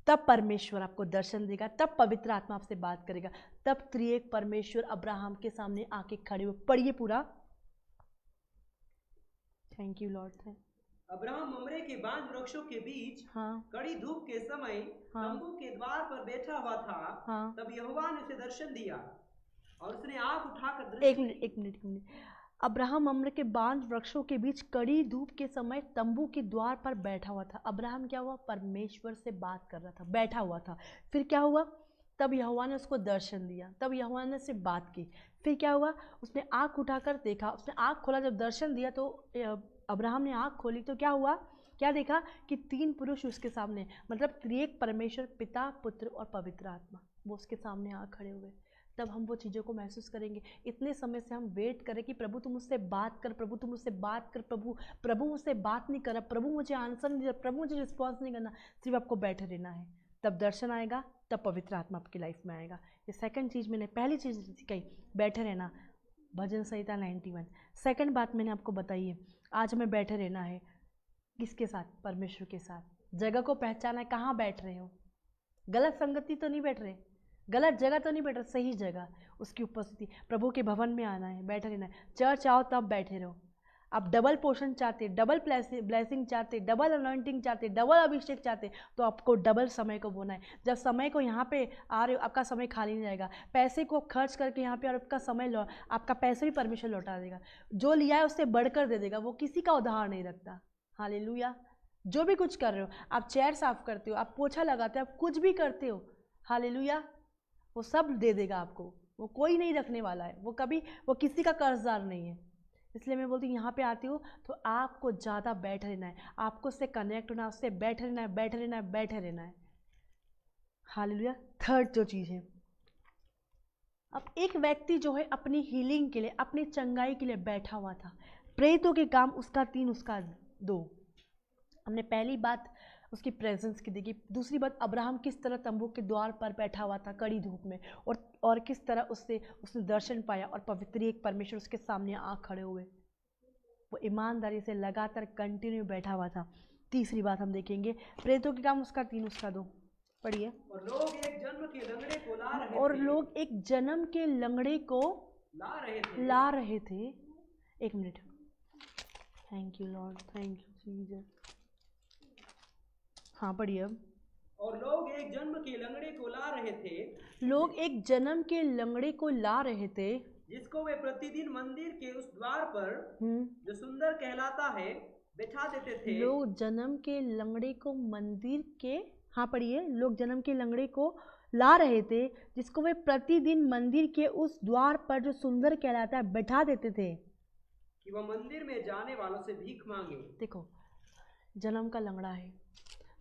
तब परमेश्वर आपको दर्शन देगा, तब पवित्र आत्मा आपसे बात करेगा, तब त्रिएक परमेश्वर अब्राहम के सामने आके खड़े हुए। पढ़िए पूरा। Thank you Lord. अब्राहम ममरे के बांज वृक्षों के बीच कड़ी धूप के समय तंबू के द्वार पर बैठा हुआ था। तब यहोवा ने उसे दर्शन दिया और उसने आंख उठाकर एक मिनट। अब्राहम ममरे के बांज वृक्षों के बीच कड़ी धूप के समय तंबू के द्वार पर बैठा हुआ था। अब्राहम क्या हुआ? परमेश्वर से बात कर रहा था, बैठा हुआ था। फिर क्या हुआ? तब यहोवा ने उसको दर्शन दिया, तब यहोवा ने उससे बात की। फिर क्या हुआ? उसने आंख उठाकर देखा, उसने आंख खोला, जब दर्शन दिया तो अब्राहम ने आंख खोली तो क्या हुआ? क्या देखा? कि 3 पुरुष उसके सामने, मतलब त्रिएक परमेश्वर, पिता, पुत्र और पवित्र आत्मा, वो उसके सामने आ खड़े हुए। तब हम वो चीज़ों को महसूस करेंगे। इतने समय से हम वेट करें कि प्रभु तुम मुझसे बात कर, प्रभु तुम मुझसे बात कर, प्रभु मुझसे बात नहीं कर रहा, प्रभु मुझे आंसर नहीं दे रहा, प्रभु मुझे रिस्पॉन्स नहीं करना। सिर्फ आपको बैठे रहना है, तब दर्शन आएगा, तब पवित्र आत्मा आपकी लाइफ में आएगा। ये सेकंड चीज़ मैंने, पहली चीज़ कही बैठे रहना, भजन संहिता 91। सेकंड बात मैंने आपको बताई है, आज हमें बैठे रहना है। किसके साथ? परमेश्वर के साथ। जगह को पहचाना है, कहाँ बैठ रहे हो? गलत संगति तो नहीं बैठ रहे, गलत जगह तो नहीं बैठ रहे, सही जगह, उसकी उपस्थिति, प्रभु के भवन में आना है, बैठे रहना है। चर्च आओ तब बैठे रहो। आप डबल पोर्शन चाहते, डबल ब्लेसिंग चाहते, डबल अनॉइंटिंग चाहते, डबल अभिषेक चाहते, तो आपको डबल समय को बोना है। जब समय को यहाँ पे आ रहे हो, आपका समय खाली नहीं जाएगा। पैसे को खर्च करके यहाँ पे, और आपका समय आपका पैसे भी परमेश्वर लौटा देगा। जो लिया है उससे बढ़कर दे देगा, वो किसी का उधार नहीं रखता। हालेलुया। जो भी कुछ कर रहे हो, आप चेयर साफ करते हो, आप पोछा लगाते हो, आप कुछ भी करते हो, हालेलुया, वो सब दे देगा आपको। वो कोई नहीं रखने वाला है, वो किसी का कर्जदार नहीं है। इसलिए मैं बोलती हूँ, यहाँ पे आती हो तो आपको ज़्यादा बैठे रहना है, आपको उससे कनेक्ट होना है, उससे बैठे रहना है, बैठे रहना है, बैठे रहना है। हालेलुया। थर्ड जो चीज़ है, अब एक व्यक्ति जो है अपनी हीलिंग के लिए, अपनी चंगाई के लिए बैठा हुआ था। प्रेरितों के काम उसका 3, उसका 2। हमने पहली बात उसकी प्रेजेंस की देखी। दूसरी बात, अब्राहम किस तरह तंबू के द्वार पर बैठा हुआ था कड़ी धूप में, और किस तरह उसने दर्शन पाया, और पवित्र एक परमेश्वर उसके सामने आ खड़े हुए। वो ईमानदारी से लगातार कंटिन्यू बैठा हुआ था। तीसरी बात हम देखेंगे, प्रेरितों के काम उसका 3, उसका 2। पढ़िए। और लोग एक जन्म के लंगड़े को ला रहे थे। और लोग एक जन्म के लंगड़े को ला रहे थे। एक minute. Thank you Lord, thank you Jesus. हाँ पढ़िए। और लोग एक जन्म के लंगड़े को ला रहे थे। लोग एक जन्म के लंगड़े को ला रहे थे, जिसको वे प्रतिदिन मंदिर के उस द्वार पर जो सुंदर कहलाता है बैठा देते थे। लोग जन्म के लंगड़े को मंदिर के, हाँ पढ़िए, लोग जन्म के लंगड़े को ला रहे थे, जिसको वे प्रतिदिन मंदिर के उस द्वार पर जो सुंदर कहलाता है बैठा देते थे, कि वह मंदिर में जाने वालों से भीख मांगे। देखो, जन्म का लंगड़ा है,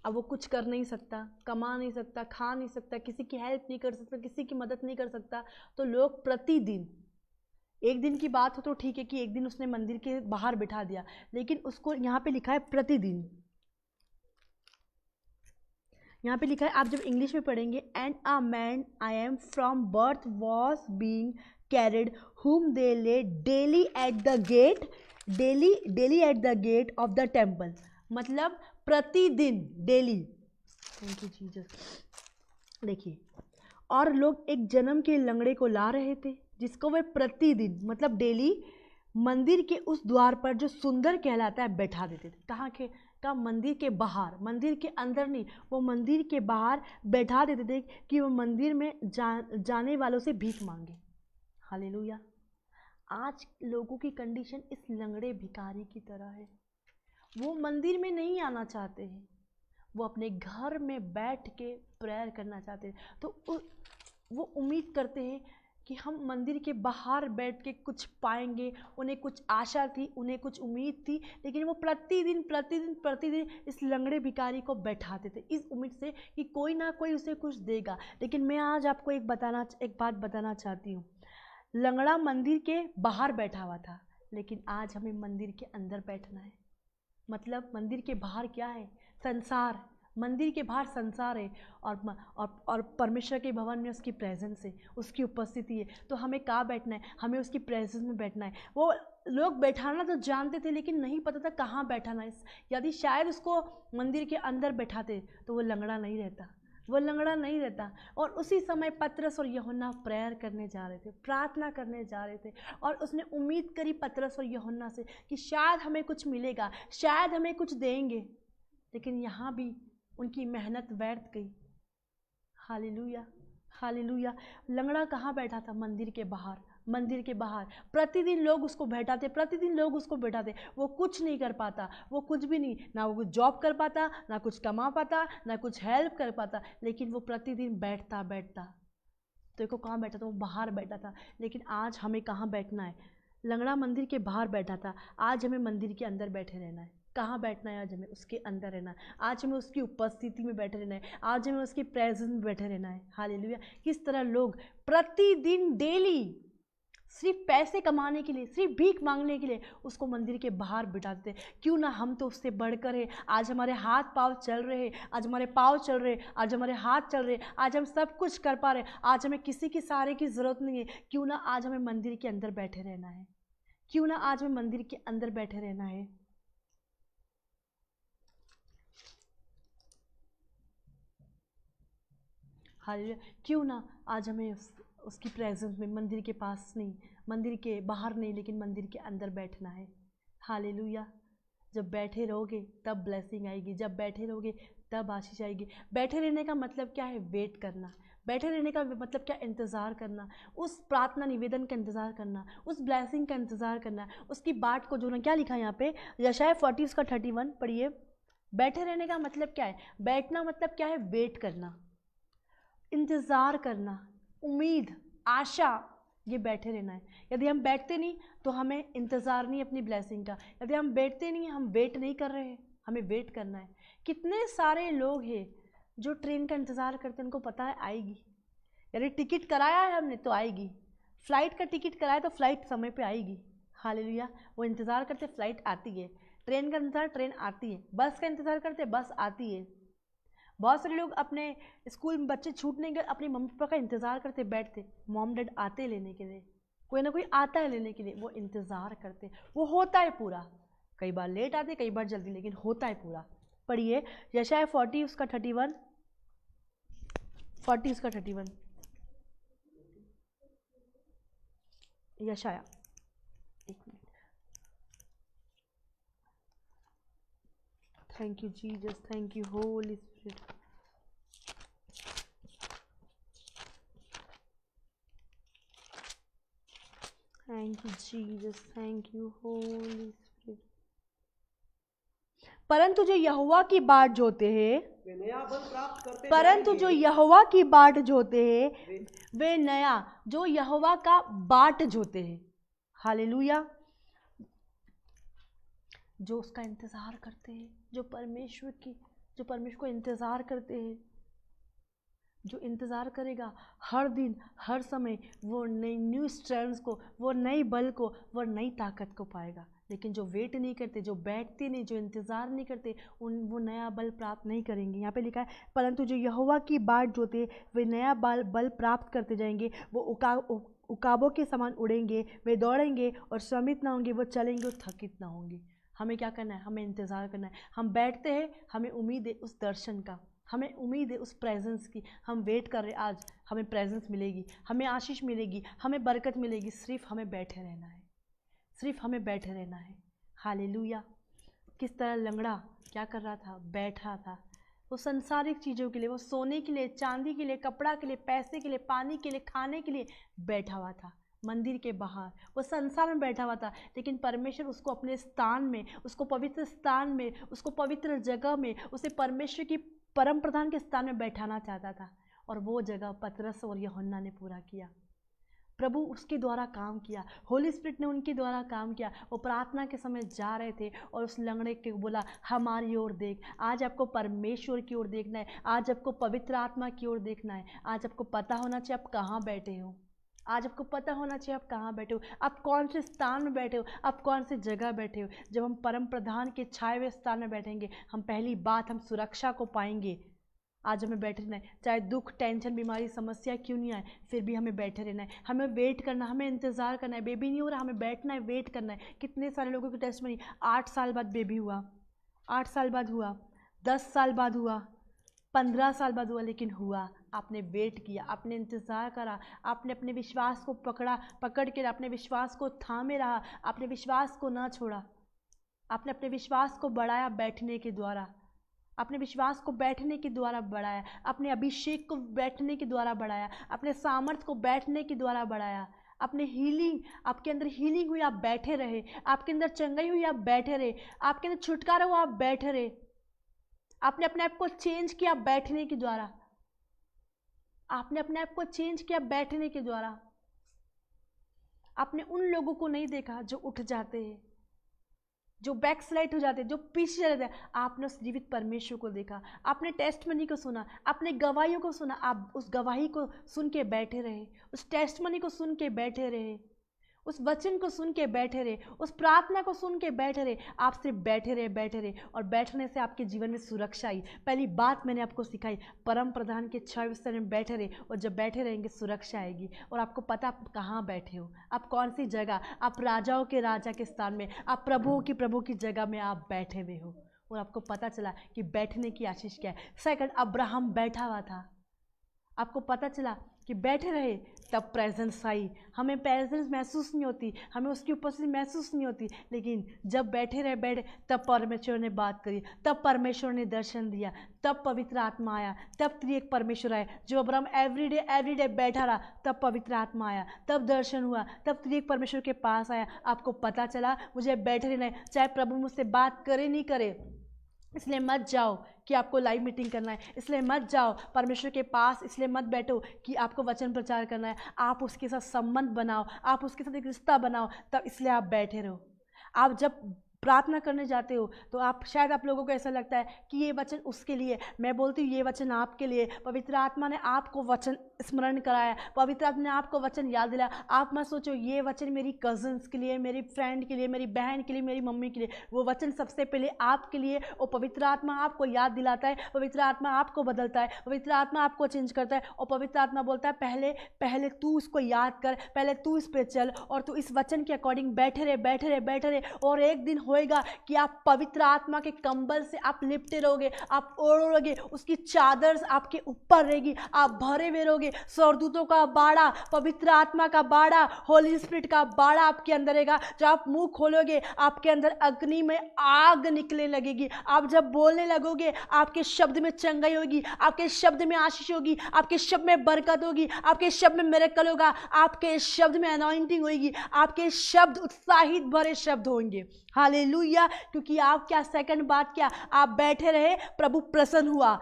अब वो कुछ कर नहीं सकता, कमा नहीं सकता, खा नहीं सकता, किसी की हेल्प नहीं कर सकता, किसी की मदद नहीं कर सकता। तो लोग प्रतिदिन, एक दिन की बात हो तो ठीक है कि एक दिन उसने मंदिर के बाहर बिठा दिया, लेकिन उसको यहाँ पे लिखा है प्रतिदिन। यहाँ पे लिखा है, आप जब इंग्लिश में पढ़ेंगे, and a man I am from birth was being carried whom they lay daily at the gate, daily at the gate of the temple। मतलब प्रतिदिन, डेली। Thank you Jesus. देखिए, और लोग एक जन्म के लंगड़े को ला रहे थे, जिसको वे प्रतिदिन, मतलब डेली, मंदिर के उस द्वार पर जो सुंदर कहलाता है बैठा देते थे। कहाँ के? का मंदिर के बाहर, मंदिर के अंदर नहीं, वो मंदिर के बाहर बैठा देते थे कि वो मंदिर में जाने वालों से भीख मांगे। हालेलुया। आज लोगों की कंडीशन इस लंगड़े भिखारी की तरह है। वो मंदिर में नहीं आना चाहते हैं, वो अपने घर में बैठ के प्रेयर करना चाहते हैं। तो वो उम्मीद करते हैं कि हम मंदिर के बाहर बैठ के कुछ पाएंगे। उन्हें कुछ आशा थी, उन्हें कुछ उम्मीद थी, लेकिन वो प्रतिदिन इस लंगड़े भिखारी को बैठाते थे, इस उम्मीद से कि कोई ना कोई उसे कुछ देगा। लेकिन मैं आज आपको एक बात बताना चाहती हूँ। लंगड़ा मंदिर के बाहर बैठा हुआ था, लेकिन आज हमें मंदिर के अंदर बैठना है। मतलब मंदिर के बाहर क्या है? संसार, मंदिर के बाहर संसार है और परमेश्वर के भवन में उसकी प्रेजेंस है, उसकी उपस्थिति है। तो हमें कहाँ बैठना है? हमें उसकी प्रेजेंस में बैठना है। वो लोग बैठाना तो जानते थे लेकिन नहीं पता था कहाँ बैठाना है। यदि शायद उसको मंदिर के अंदर बैठाते तो वो लंगड़ा नहीं रहता, वो लंगड़ा नहीं रहता। और उसी समय पतरस और यूहन्ना प्रेयर करने जा रहे थे, प्रार्थना करने जा रहे थे, और उसने उम्मीद करी पतरस और यूहन्ना से कि शायद हमें कुछ मिलेगा, शायद हमें कुछ देंगे। लेकिन यहाँ भी उनकी मेहनत व्यर्थ गई। Hallelujah, hallelujah. लंगड़ा कहाँ बैठा था? मंदिर के बाहर, मंदिर के बाहर। प्रतिदिन लोग उसको बैठाते, प्रतिदिन लोग उसको बैठाते। वो कुछ नहीं कर पाता, वो कुछ भी नहीं, ना वो कुछ जॉब कर पाता, ना कुछ कमा पाता, ना कुछ हेल्प कर पाता, लेकिन वो प्रतिदिन बैठता बैठता। तो देखो कहाँ बैठा था? वो बाहर बैठा था। लेकिन आज हमें कहाँ बैठना है? लंगड़ा मंदिर के बाहर बैठा था, आज हमें मंदिर के अंदर बैठे रहना है। कहाँ बैठना है? आज हमें उसके अंदर रहना है, आज हमें उसकी उपस्थिति में बैठे रहना है, आज हमें उसकी प्रेजेंस में बैठे रहना है। हालेलुया। किस तरह लोग प्रतिदिन डेली सिर्फ पैसे कमाने के लिए, सिर्फ भीख मांगने के लिए उसको मंदिर के बाहर बिठाते। क्यों ना हम तो उससे बढ़कर है। आज हमारे हाथ पाँव चल रहे हैं, आज हमारे पाँव चल रहे हैं, आज हमारे हाथ चल रहे हैं, आज हम सब कुछ कर पा रहे हैं, आज हमें किसी के सहारे की ज़रूरत नहीं है। क्यों ना आज हमें मंदिर के अंदर बैठे रहना है? क्यों ना आज हमें मंदिर के अंदर बैठे रहना है? हालेलुया। क्यों ना आज हमें उसकी प्रेजेंस में, मंदिर के पास नहीं, मंदिर के बाहर नहीं, लेकिन मंदिर के अंदर बैठना है। हालेलुया। जब बैठे रहोगे तब ब्लेसिंग आएगी, जब बैठे रहोगे तब आशीष आएगी। बैठे रहने का मतलब क्या है? वेट करना। बैठे रहने का मतलब क्या? इंतज़ार करना, उस प्रार्थना निवेदन का इंतज़ार करना, उस ब्लेसिंग का इंतज़ार करना, उसकी बाट को जोड़ना। क्या लिखा है यहाँ पे? यशायाह 40:31 पढ़िए। बैठे रहने का मतलब क्या है? बैठना मतलब क्या है? वेट करना, इंतज़ार करना, उम्मीद, आशा, ये बैठे रहना है। यदि हम बैठते नहीं तो हमें इंतज़ार नहीं अपनी ब्लेसिंग का। यदि हम बैठते नहीं, हम वेट नहीं कर रहे हैं, हमें वेट करना है। कितने सारे लोग हैं जो ट्रेन का इंतज़ार करते हैं, उनको पता है आएगी। यदि टिकट कराया है हमने तो आएगी, फ़्लाइट का टिकट कराया तो फ़्लाइट समय पे आएगी। हालेलुया। वो इंतज़ार करते, फ़्लाइट आती है। ट्रेन का इंतज़ार, ट्रेन आती है। बस का इंतज़ार करते, बस आती है। बहुत सारे लोग अपने स्कूल में बच्चे छूटने के अपने मम्मी पापा का इंतज़ार करते, बैठते, मॉम डैड आते लेने के लिए, कोई ना कोई आता है लेने के लिए, वो इंतज़ार करते। वो होता है पूरा, कई बार लेट आते, कई बार जल्दी, लेकिन होता है पूरा। पढ़िए यशायाह 40:31, 40:31। यशायाह, एक minute. Thank you Jesus, thank you Holi spirit. Thank you Jesus, thank you Holi spirit. परंतु जो यहोवा की बाट जोते हैं, वे नया बल प्राप्त करते परंतु जो यहोवा की बाट जोते हैं, वे नया, जो यहोवा का बाट जोते हैं। हालेलुया। जो उसका इंतज़ार करते हैं, जो परमेश्वर को इंतज़ार करते हैं, जो इंतज़ार करेगा हर दिन हर समय, वो नई न्यू स्ट्रेंथ को, वो नई बल को, वो नई ताकत को पाएगा। लेकिन जो वेट नहीं करते, जो बैठते नहीं, जो इंतज़ार नहीं करते, वो नया बल प्राप्त नहीं करेंगे। यहाँ पे लिखा है, परंतु जो यहोवा की बाट जोते वे नया बल प्राप्त करते जाएंगे। वो उकाबों के समान उड़ेंगे, वे दौड़ेंगे और श्रमित ना होंगे, वो चलेंगे और थकित ना होंगे। हमें क्या करना है? हमें इंतज़ार करना है। हम बैठते हैं, हमें उम्मीद है उस दर्शन का, हमें उम्मीद है उस प्रेजेंस की। हम वेट कर रहे, आज हमें प्रेजेंस मिलेगी, हमें आशीष मिलेगी, हमें बरकत मिलेगी। सिर्फ हमें बैठे रहना है, सिर्फ हमें बैठे रहना है। हालेलुया। किस तरह लंगड़ा क्या कर रहा था? बैठा था। वो संसारिक चीज़ों के लिए, वो सोने के लिए, चांदी के लिए, कपड़ा के लिए, पैसे के लिए, पानी के लिए, खाने के लिए बैठा हुआ था। मंदिर के बाहर वो संसार में बैठा हुआ था, लेकिन परमेश्वर उसको अपने स्थान में, उसको पवित्र स्थान में, उसको पवित्र जगह में, उसे परमेश्वर की परम प्रधान के स्थान में बैठाना चाहता था। और वो जगह पतरस और यूहन्ना ने पूरा किया। प्रभु उसके द्वारा काम किया, होली स्पिरिट ने उनके द्वारा काम किया। वो प्रार्थना के समय जा रहे थे और उस लंगड़े के बोला, हमारी ओर देख। आज आपको परमेश्वर की ओर देखना है, आज आपको पवित्र आत्मा की ओर देखना है। आज आपको पता होना चाहिए आप कहाँ बैठे हो। आज आपको पता होना चाहिए आप कहाँ बैठे हो, आप कौन से स्थान में बैठे हो, आप कौन सी जगह बैठे हो। जब हम परम प्रधान के छाए हुए स्थान में बैठेंगे, हम पहली बात हम सुरक्षा को पाएंगे। आज हमें बैठे रहना है, चाहे दुख, टेंशन, बीमारी, समस्या क्यों नहीं आए, फिर भी हमें बैठे रहना है। हमें वेट करना, हमें इंतज़ार करना है। बेबी नहीं हो रहा, हमें बैठना है, वेट करना है। कितने सारे लोगों की टेस्टमनी, 8 साल बाद बेबी हुआ, 8 साल बाद हुआ, 10 साल बाद हुआ, 15 साल बाद हुआ, लेकिन हुआ। आपने वेट किया, आपने इंतज़ार करा, आपने अपने विश्वास को पकड़ के अपने विश्वास को थामे रहा, आपने विश्वास को ना छोड़ा। आपने अपने विश्वास को बढ़ाया बैठने के द्वारा, अपने विश्वास को बैठने के द्वारा बढ़ाया, अपने अभिषेक को बैठने के द्वारा बढ़ाया, अपने सामर्थ्य को बैठने के द्वारा बढ़ाया, अपने हीलिंग, आपके अंदर हीलिंग हुई आप बैठे रहे, आपके अंदर चंगाई हुई आप बैठे रहे, आपके अंदर छुटकारा हुआ आप बैठे रहे। आपने अपने आप को चेंज किया बैठने के द्वारा, आपने अपने आप को चेंज किया बैठने के द्वारा। आपने उन लोगों को नहीं देखा जो उठ जाते हैं, जो बैकस्लाइड हो जाते हैं, जो पीछे रहते हैं। आपने उस जीवित परमेश्वर को देखा, आपने टेस्टमनी को सुना, आपने गवाहियों को सुना, आप उस गवाही को सुन के बैठे रहे, उस टेस्टमनी को सुन के बैठे रहे, उस वचन को सुन के बैठे रहे, उस प्रार्थना को सुन के बैठे रहे। आप सिर्फ बैठे रहे, और बैठने से आपके जीवन में सुरक्षा आई। पहली बात मैंने आपको सिखाई, परम प्रधान के छाए बिस्तर में बैठे रहे, और जब बैठे रहेंगे सुरक्षा आएगी। और आपको पता आप कहाँ बैठे हो, आप कौन सी जगह, आप राजाओं के राजा के स्थान में, आप प्रभुओं की प्रभु की जगह में आप बैठे हुए हो। और आपको पता चला कि बैठने की आशीष क्या है। सेकंड, अब्राहम बैठा हुआ था, आपको पता चला कि बैठे रहे, तब प्रेजेंस आई। हमें प्रेजेंस महसूस नहीं होती, हमें उसकी उपस्थिति महसूस नहीं होती, लेकिन जब बैठे तब परमेश्वर ने बात करी, तब परमेश्वर ने दर्शन दिया, तब पवित्र आत्मा आया, तब त्रिएक परमेश्वर आया। जो अब्राहम एवरीडे बैठा रहा, तब पवित्र आत्मा आया, तब दर्शन हुआ, तब त्रिएक परमेश्वर के पास आया। आपको पता चला मुझे बैठे रहना है, चाहे प्रभु मुझसे बात करे नहीं करे। इसलिए मत जाओ कि आपको लाइव मीटिंग करना है, इसलिए मत जाओ परमेश्वर के पास, इसलिए मत बैठो कि आपको वचन प्रचार करना है। आप उसके साथ संबंध बनाओ, आप उसके साथ एक रिश्ता बनाओ, तब इसलिए आप बैठे रहो। आप जब प्रार्थना करने जाते हो तो आप शायद आप लोगों को ऐसा लगता है कि ये वचन उसके लिए, मैं बोलती हूँ ये वचन आपके लिए। पवित्र आत्मा ने आपको वचन स्मरण कराया, पवित्र आत्मा ने आपको वचन याद दिलाया। आप मत सोचो ये वचन मेरी कजन्स के लिए, मेरी फ्रेंड के लिए, मेरी बहन के लिए, मेरी मम्मी के लिए। वो वचन सबसे पहले आपके लिए। और पवित्र आत्मा आपको याद दिलाता है, पवित्र आत्मा आपको बदलता है, पवित्र आत्मा आपको चेंज करता है। और पवित्र आत्मा बोलता है पहले तू उसको याद कर, पहले तू इस पर चल, और तू इस वचन के अकॉर्डिंग बैठे रहे। और एक दिन होएगा कि आप पवित्र आत्मा के कंबल से आप लिपटे रहोगे, आप ओढ़ोगे, उसकी चादर आपके ऊपर रहेगी, आप भरे हुए रहोगे। स्वर्गदूतों का बाड़ा, पवित्र आत्मा का बाड़ा, होली स्पिरिट का बाड़ा आपके अंदर रहेगा। जब आप मुंह खोलोगे आपके अंदर अग्नि में आग निकलने लगेगी। आप जब बोलने लगोगे आपके शब्द में चंगाई होगी, आपके शब्द में आशीष होगी, आपके शब्द में बरकत होगी, आपके शब्द में मिरेकल होगा, आपके शब्द में अनॉइंटिंग होगी, आपके शब्द उत्साहित भरे शब्द होंगे। हालेलुया। क्योंकि आप क्या, सेकंड बात क्या, आप बैठे रहे, प्रभु प्रसन्न हुआ।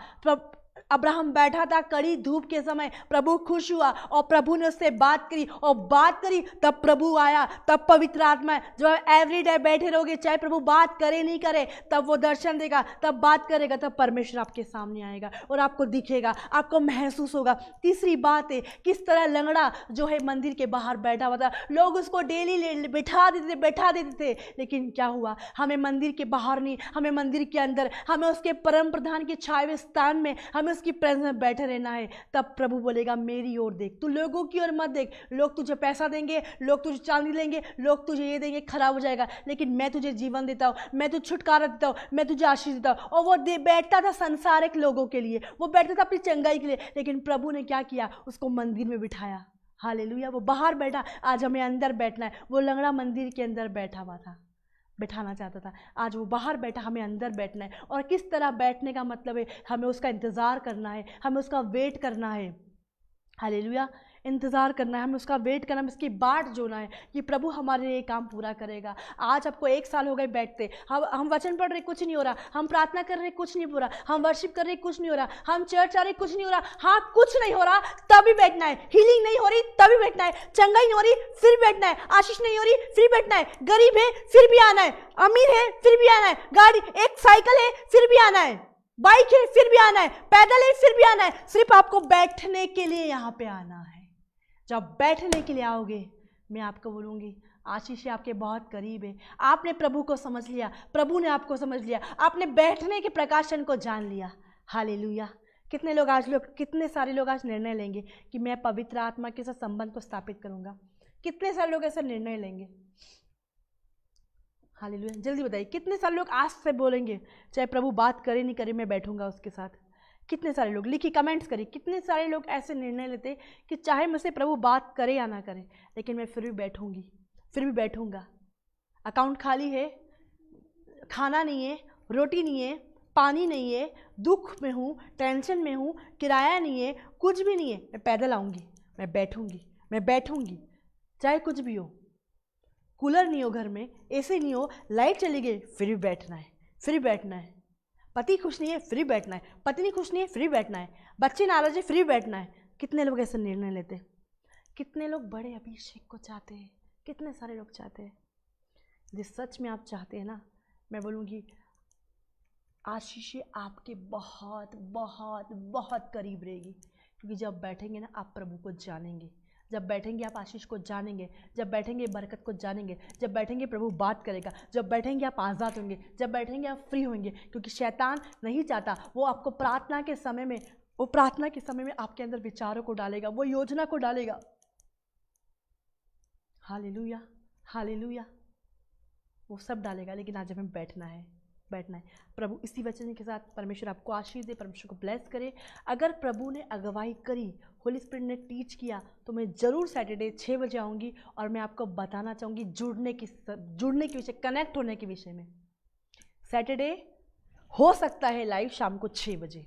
अब्राहम बैठा था कड़ी धूप के समय, प्रभु खुश हुआ और प्रभु ने उससे बात करी, तब प्रभु आया, तब पवित्र आत्मा। जो एवरीडे बैठे रहोगे, चाहे प्रभु बात करे नहीं करे, तब वो दर्शन देगा, तब बात करेगा, तब परमेश्वर आपके सामने आएगा और आपको दिखेगा, आपको महसूस होगा। तीसरी बात है, किस तरह लंगड़ा जो है मंदिर के बाहर बैठा हुआ था, लोग उसको डेली बैठा देते थे, लेकिन क्या हुआ, हमें मंदिर के बाहर नहीं, हमें मंदिर के अंदर, हमें उसके परम प्रधान के छाए हुए स्थान में, हमें उसकी प्रेजेंस में बैठे रहना है। तब प्रभु बोलेगा मेरी ओर देख, तू लोगों की ओर मत देख। लोग तुझे पैसा देंगे, लोग तुझे चांदी देंगे, लोग तुझे ये देंगे, खराब हो जाएगा, लेकिन मैं तुझे जीवन देता हूँ, मैं तुझे छुटकारा देता हूँ, मैं तुझे आशीष देता हूँ। और वो बैठता था संसारिक लोगों के लिए, वो बैठता था अपनी चंगाई के लिए, लेकिन प्रभु ने क्या किया, उसको मंदिर में बिठाया। हालेलुया। वो बाहर बैठा, आज हमें अंदर बैठना है। वो लंगड़ा मंदिर के अंदर बैठा हुआ था, बैठाना चाहता था, आज वो बाहर बैठा, हमें अंदर बैठना है। और किस तरह बैठने का मतलब है, हमें उसका इंतज़ार करना है, हमें उसका वेट करना है। हालेलुया। इंतज़ार करना है, हमें उसका वेट करना है, उसकी बाट जोना है कि प्रभु हमारे लिए काम पूरा करेगा। आज आपको 1 साल हो गए बैठते, हम वचन पढ़ रहे कुछ नहीं हो रहा, हम प्रार्थना कर रहे कुछ नहीं हो रहा, हम वर्शिप कर रहे कुछ नहीं हो रहा, हम चर्च आ रहे कुछ नहीं हो रहा। हाँ, कुछ नहीं हो रहा तभी बैठना है, हीलिंग नहीं हो रही तभी बैठना है, चंगाई नहीं हो रही फिर बैठना है, आशीष नहीं हो रही फिर बैठना है, गरीब है फिर भी आना है, अमीर है फिर भी आना है, गाड़ी एक साइकिल है फिर भी आना है, बाइक है फिर भी आना है, पैदल है फिर भी आना है। सिर्फ आपको बैठने के लिए यहाँ पे आना है। जब बैठने के लिए आओगे मैं आपको बोलूँगी आशीष आपके बहुत करीब है। आपने प्रभु को समझ लिया, प्रभु ने आपको समझ लिया, आपने बैठने के प्रकाशन को जान लिया। हालेलुया। कितने सारे लोग आज निर्णय लेंगे कि मैं पवित्र आत्मा के साथ संबंध को स्थापित करूंगा। कितने सारे लोग ऐसा निर्णय लेंगे? हालेलुया। जल्दी बताइए, कितने सारे लोग आज से बोलेंगे चाहे प्रभु बात करे नहीं करे मैं बैठूंगा उसके साथ? कितने सारे लोग लिखिए, कमेंट्स करिए। कितने सारे लोग ऐसे निर्णय लेते कि चाहे मुझसे प्रभु बात करे या ना करे लेकिन मैं फिर भी बैठूंगी, फिर भी बैठूंगा। अकाउंट खाली है, खाना नहीं है, रोटी नहीं है, पानी नहीं है, दुख में हूँ, टेंशन में हूँ, किराया नहीं है, कुछ भी नहीं है, मैं पैदल आऊँगी, मैं बैठूंगी, मैं बैठूंगी, चाहे कुछ भी हो। कूलर नहीं हो घर में, एसी नहीं हो, लाइट चली गई, फिर भी बैठना है, फिर भी बैठना है। पति खुश नहीं है, फिर भी बैठना है। पत्नी खुश नहीं है, फिर भी बैठना है। बच्चे नाराज है, फिर भी बैठना है। कितने लोग ऐसे निर्णय लेते हैं? कितने लोग बड़े अभिषेक को चाहते हैं? कितने सारे लोग चाहते हैं? जिस सच में आप चाहते हैं ना, मैं बोलूँगी आशीषें आपके बहुत बहुत बहुत करीब रहेगी। क्योंकि जब बैठेंगे ना आप प्रभु को जानेंगे, जब बैठेंगे आप आशीष को जानेंगे, जब बैठेंगे बरकत को जानेंगे, जब बैठेंगे प्रभु बात करेगा, जब बैठेंगे आप आज़ाद होंगे, जब बैठेंगे आप फ्री होंगे। क्योंकि शैतान नहीं चाहता, वो आपको प्रार्थना के समय में आपके अंदर विचारों को डालेगा, वो योजना को डालेगा। हालेलुया, हालेलुया, वो सब डालेगा। लेकिन आज हमें बैठना है, बैठना है। प्रभु इसी वचन के साथ परमेश्वर आपको आशीष दे, परमेश्वर को ब्लेस करे। अगर प्रभु ने अगुवाई करी, होली स्पिरिट ने टीच किया, तो मैं ज़रूर सैटरडे 6 बजे आऊँगी और मैं आपको बताना चाहूँगी जुड़ने के विषय, कनेक्ट होने के विषय में। सैटरडे हो सकता है लाइव शाम को 6 बजे।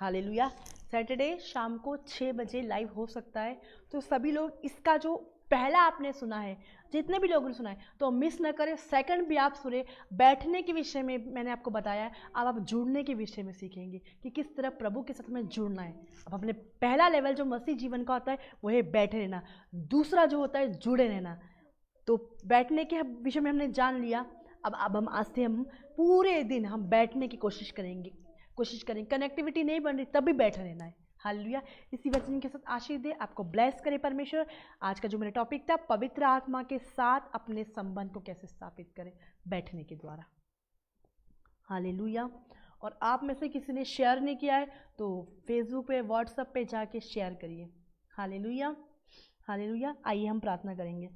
हालेलुया। सैटरडे शाम को 6 बजे लाइव हो सकता है। तो सभी लोग इसका जो पहला आपने सुना है, जितने भी लोगों ने सुना है, तो मिस न करें। सेकंड भी आप सुने। बैठने के विषय में मैंने आपको बताया है। अब आप जुड़ने के विषय में सीखेंगे कि किस तरह प्रभु के साथ में जुड़ना है। अब अपने पहला लेवल जो मसीह जीवन का होता है वो है बैठे रहना, दूसरा जो होता है जुड़े रहना। तो बैठने के विषय में हमने जान लिया। अब हम आज से हम पूरे दिन हम बैठने की कोशिश करेंगे। कनेक्टिविटी नहीं बन रही तब भी बैठे रहना है। हालेलुया। इसी वचन के साथ आशीष दे, आपको ब्लेस करे परमेश्वर। आज का जो मेरा टॉपिक था, पवित्र आत्मा के साथ अपने संबंध को कैसे स्थापित करें, बैठने के द्वारा। हालेलुया। और आप में से किसी ने शेयर नहीं किया है तो फेसबुक पे, व्हाट्सएप पे जाके शेयर करिए। Hallelujah, hallelujah. आइए हम प्रार्थना करेंगे।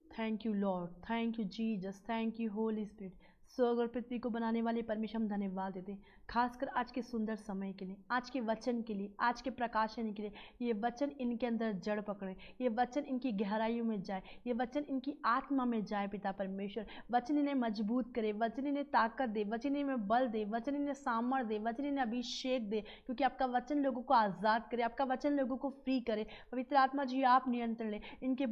Thank you Lord, thank you Jesus, thank you Holi spirit. स्वर्ग और पृथ्वी को बनाने वाले परमेश्वर हम धन्यवाद देते हैं, खासकर आज के सुंदर समय के लिए, आज के वचन के लिए, आज के प्रकाशन के लिए। ये वचन इनके अंदर जड़ पकड़े, ये वचन इनकी गहराइयों में जाए, ये वचन इनकी आत्मा में जाए। पिता परमेश्वर, वचन इन्हें मजबूत करे, वचन इन्हें ताकत दे, वचन इन्हें बल दे, वचन इन्हें सामर्थ दे, वचन इन्हें अभिषेक दे। क्योंकि आपका वचन लोगों को आज़ाद करे, आपका वचन लोगों को फ्री करे। पवित्र आत्मा जी आप नियंत्रण ले, इनके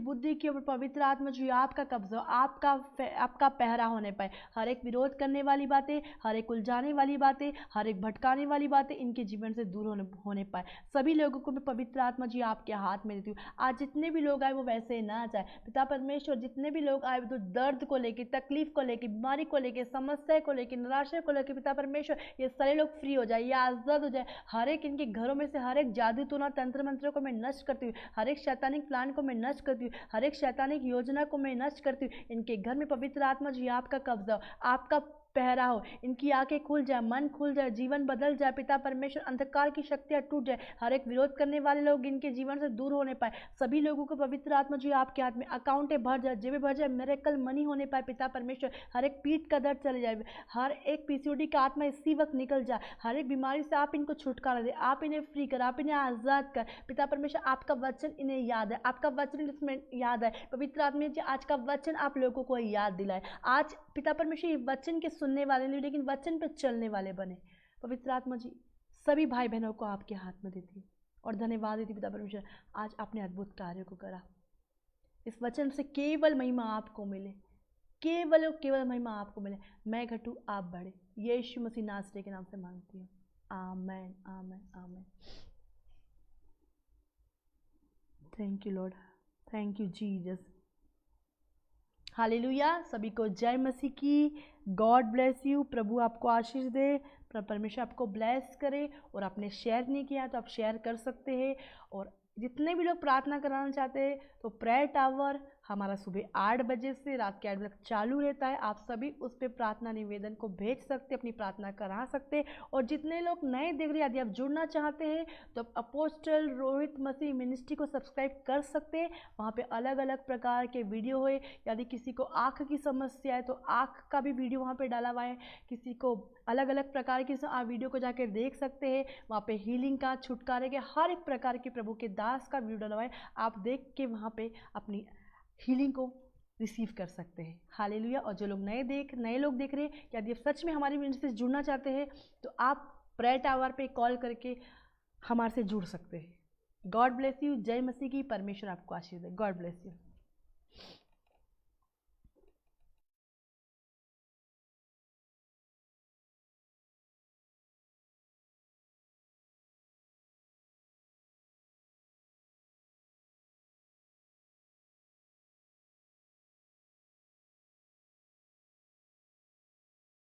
बुद्धि के ऊपर पवित्र आत्मा जी आपका कब्जा, आपका पहरा होने पाए। हर एक विरोध करने वाली बातें, हर एक उलझाने वाली बातें, हर एक भटकाने वाली बातें इनके जीवन से दूर होने पाए। सभी लोगों को मैं पवित्र आत्मा जी आपके हाथ में देती हूँ। आज जितने भी लोग आए वो वैसे ना जाए पिता परमेश्वर। जितने भी लोग आए तो दर्द को लेकर, तकलीफ को लेकर, बीमारी को लेकर, समस्या को लेकर, निराशा को लेकर, पिता परमेश्वर ये सारे लोग फ्री हो जाए, ये आज़ाद हो जाए। हर एक इनके घरों में से हर एक जादू टोना तंत्र मंत्रों को मैं नष्ट करती हूँ, हर एक शैतानिक प्लान को मैं नष्ट करती हूँ, हर एक शैतानिक योजना को मैं नष्ट करती हूँ। इनके घर में पवित्र आत्मा जी आपका कब्जा, आपका पहरा हो, इनकी आंखें खुल जाए, मन खुल जाए, जीवन बदल जाए। पिता परमेश्वर अंधकार की शक्तियां टूट जाए, हर एक विरोध करने वाले लोग इनके जीवन से दूर होने पाए। सभी लोगों को पवित्र आत्मा जी आपके हाथ में, अकाउंटे भर जाए, जेबें भर जाए, मिरेकल मनी होने पाए। पिता परमेश्वर हर एक पीठ का दर्द चले जाए, हर एक पीसीओडी का आत्मा इसी वक्त निकल जाए, हर एक बीमारी से आप इनको छुटकारा दे, आप इन्हें फ्री कर, आप इन्हें आज़ाद कर। पिता परमेश्वर आपका वचन इन्हें याद है, आपका वचन इसमें याद है। पवित्र आत्मा जी आज का वचन आप लोगों को याद दिलाए। आज पिता परमेश्वर ये वचन के सुनने वाले नहीं लेकिन वचन पे चलने वाले बने। पवित्र आत्मा जी सभी भाई बहनों को आपके हाथ में देती और धन्यवाद देती पिता परमेश्वर, आज आपने अद्भुत कार्यों को करा। इस वचन से केवल महिमा आपको मिले, केवल और केवल महिमा आपको मिले। मैं घटूं आप बढ़े, यीशु मसीह नासरी के नाम से मांगती हूँ, amen, amen, amen. Thank you Lord, thank you Jesus. Hallelujah. सभी को जय मसीह की। God bless you. प्रभु आपको आशीष दे, परमेश्वर आपको ब्लेस करे। और आपने शेयर नहीं किया तो आप शेयर कर सकते हैं। और जितने भी लोग प्रार्थना कराना चाहते हैं तो प्रेयर टावर हमारा सुबह 8 बजे से रात के 8 बजे तक चालू रहता है। आप सभी उस पर प्रार्थना निवेदन को भेज सकते, अपनी प्रार्थना करा सकते। और जितने लोग नए देख रहे हैं, यदि आप जुड़ना चाहते हैं तो आप अपोस्टल रोहित मसीह मिनिस्ट्री को सब्सक्राइब कर सकते हैं। वहाँ पे अलग अलग प्रकार के वीडियो है। यदि किसी को आँख की समस्या है तो आँख का भी वीडियो वहाँ पे डाला हुआ है। किसी को अलग अलग प्रकार की वीडियो को जाकर देख सकते हैं। वहाँ पे हीलिंग का, छुटकारे के, हर एक प्रकार के प्रभु के दास का वीडियो डाला हुआ है। आप देख के वहाँ पे अपनी हीलिंग को रिसीव कर सकते हैं। हालेलुया। और जो लोग नए लोग देख रहे हैं, यदि आप सच में हमारी मिनिस्ट्री से जुड़ना चाहते हैं तो आप प्रेयर टावर पे कॉल करके हमारे से जुड़ सकते हैं। God bless you. जय मसीह की। परमेश्वर आपको आशीर्वाद दे। God bless you.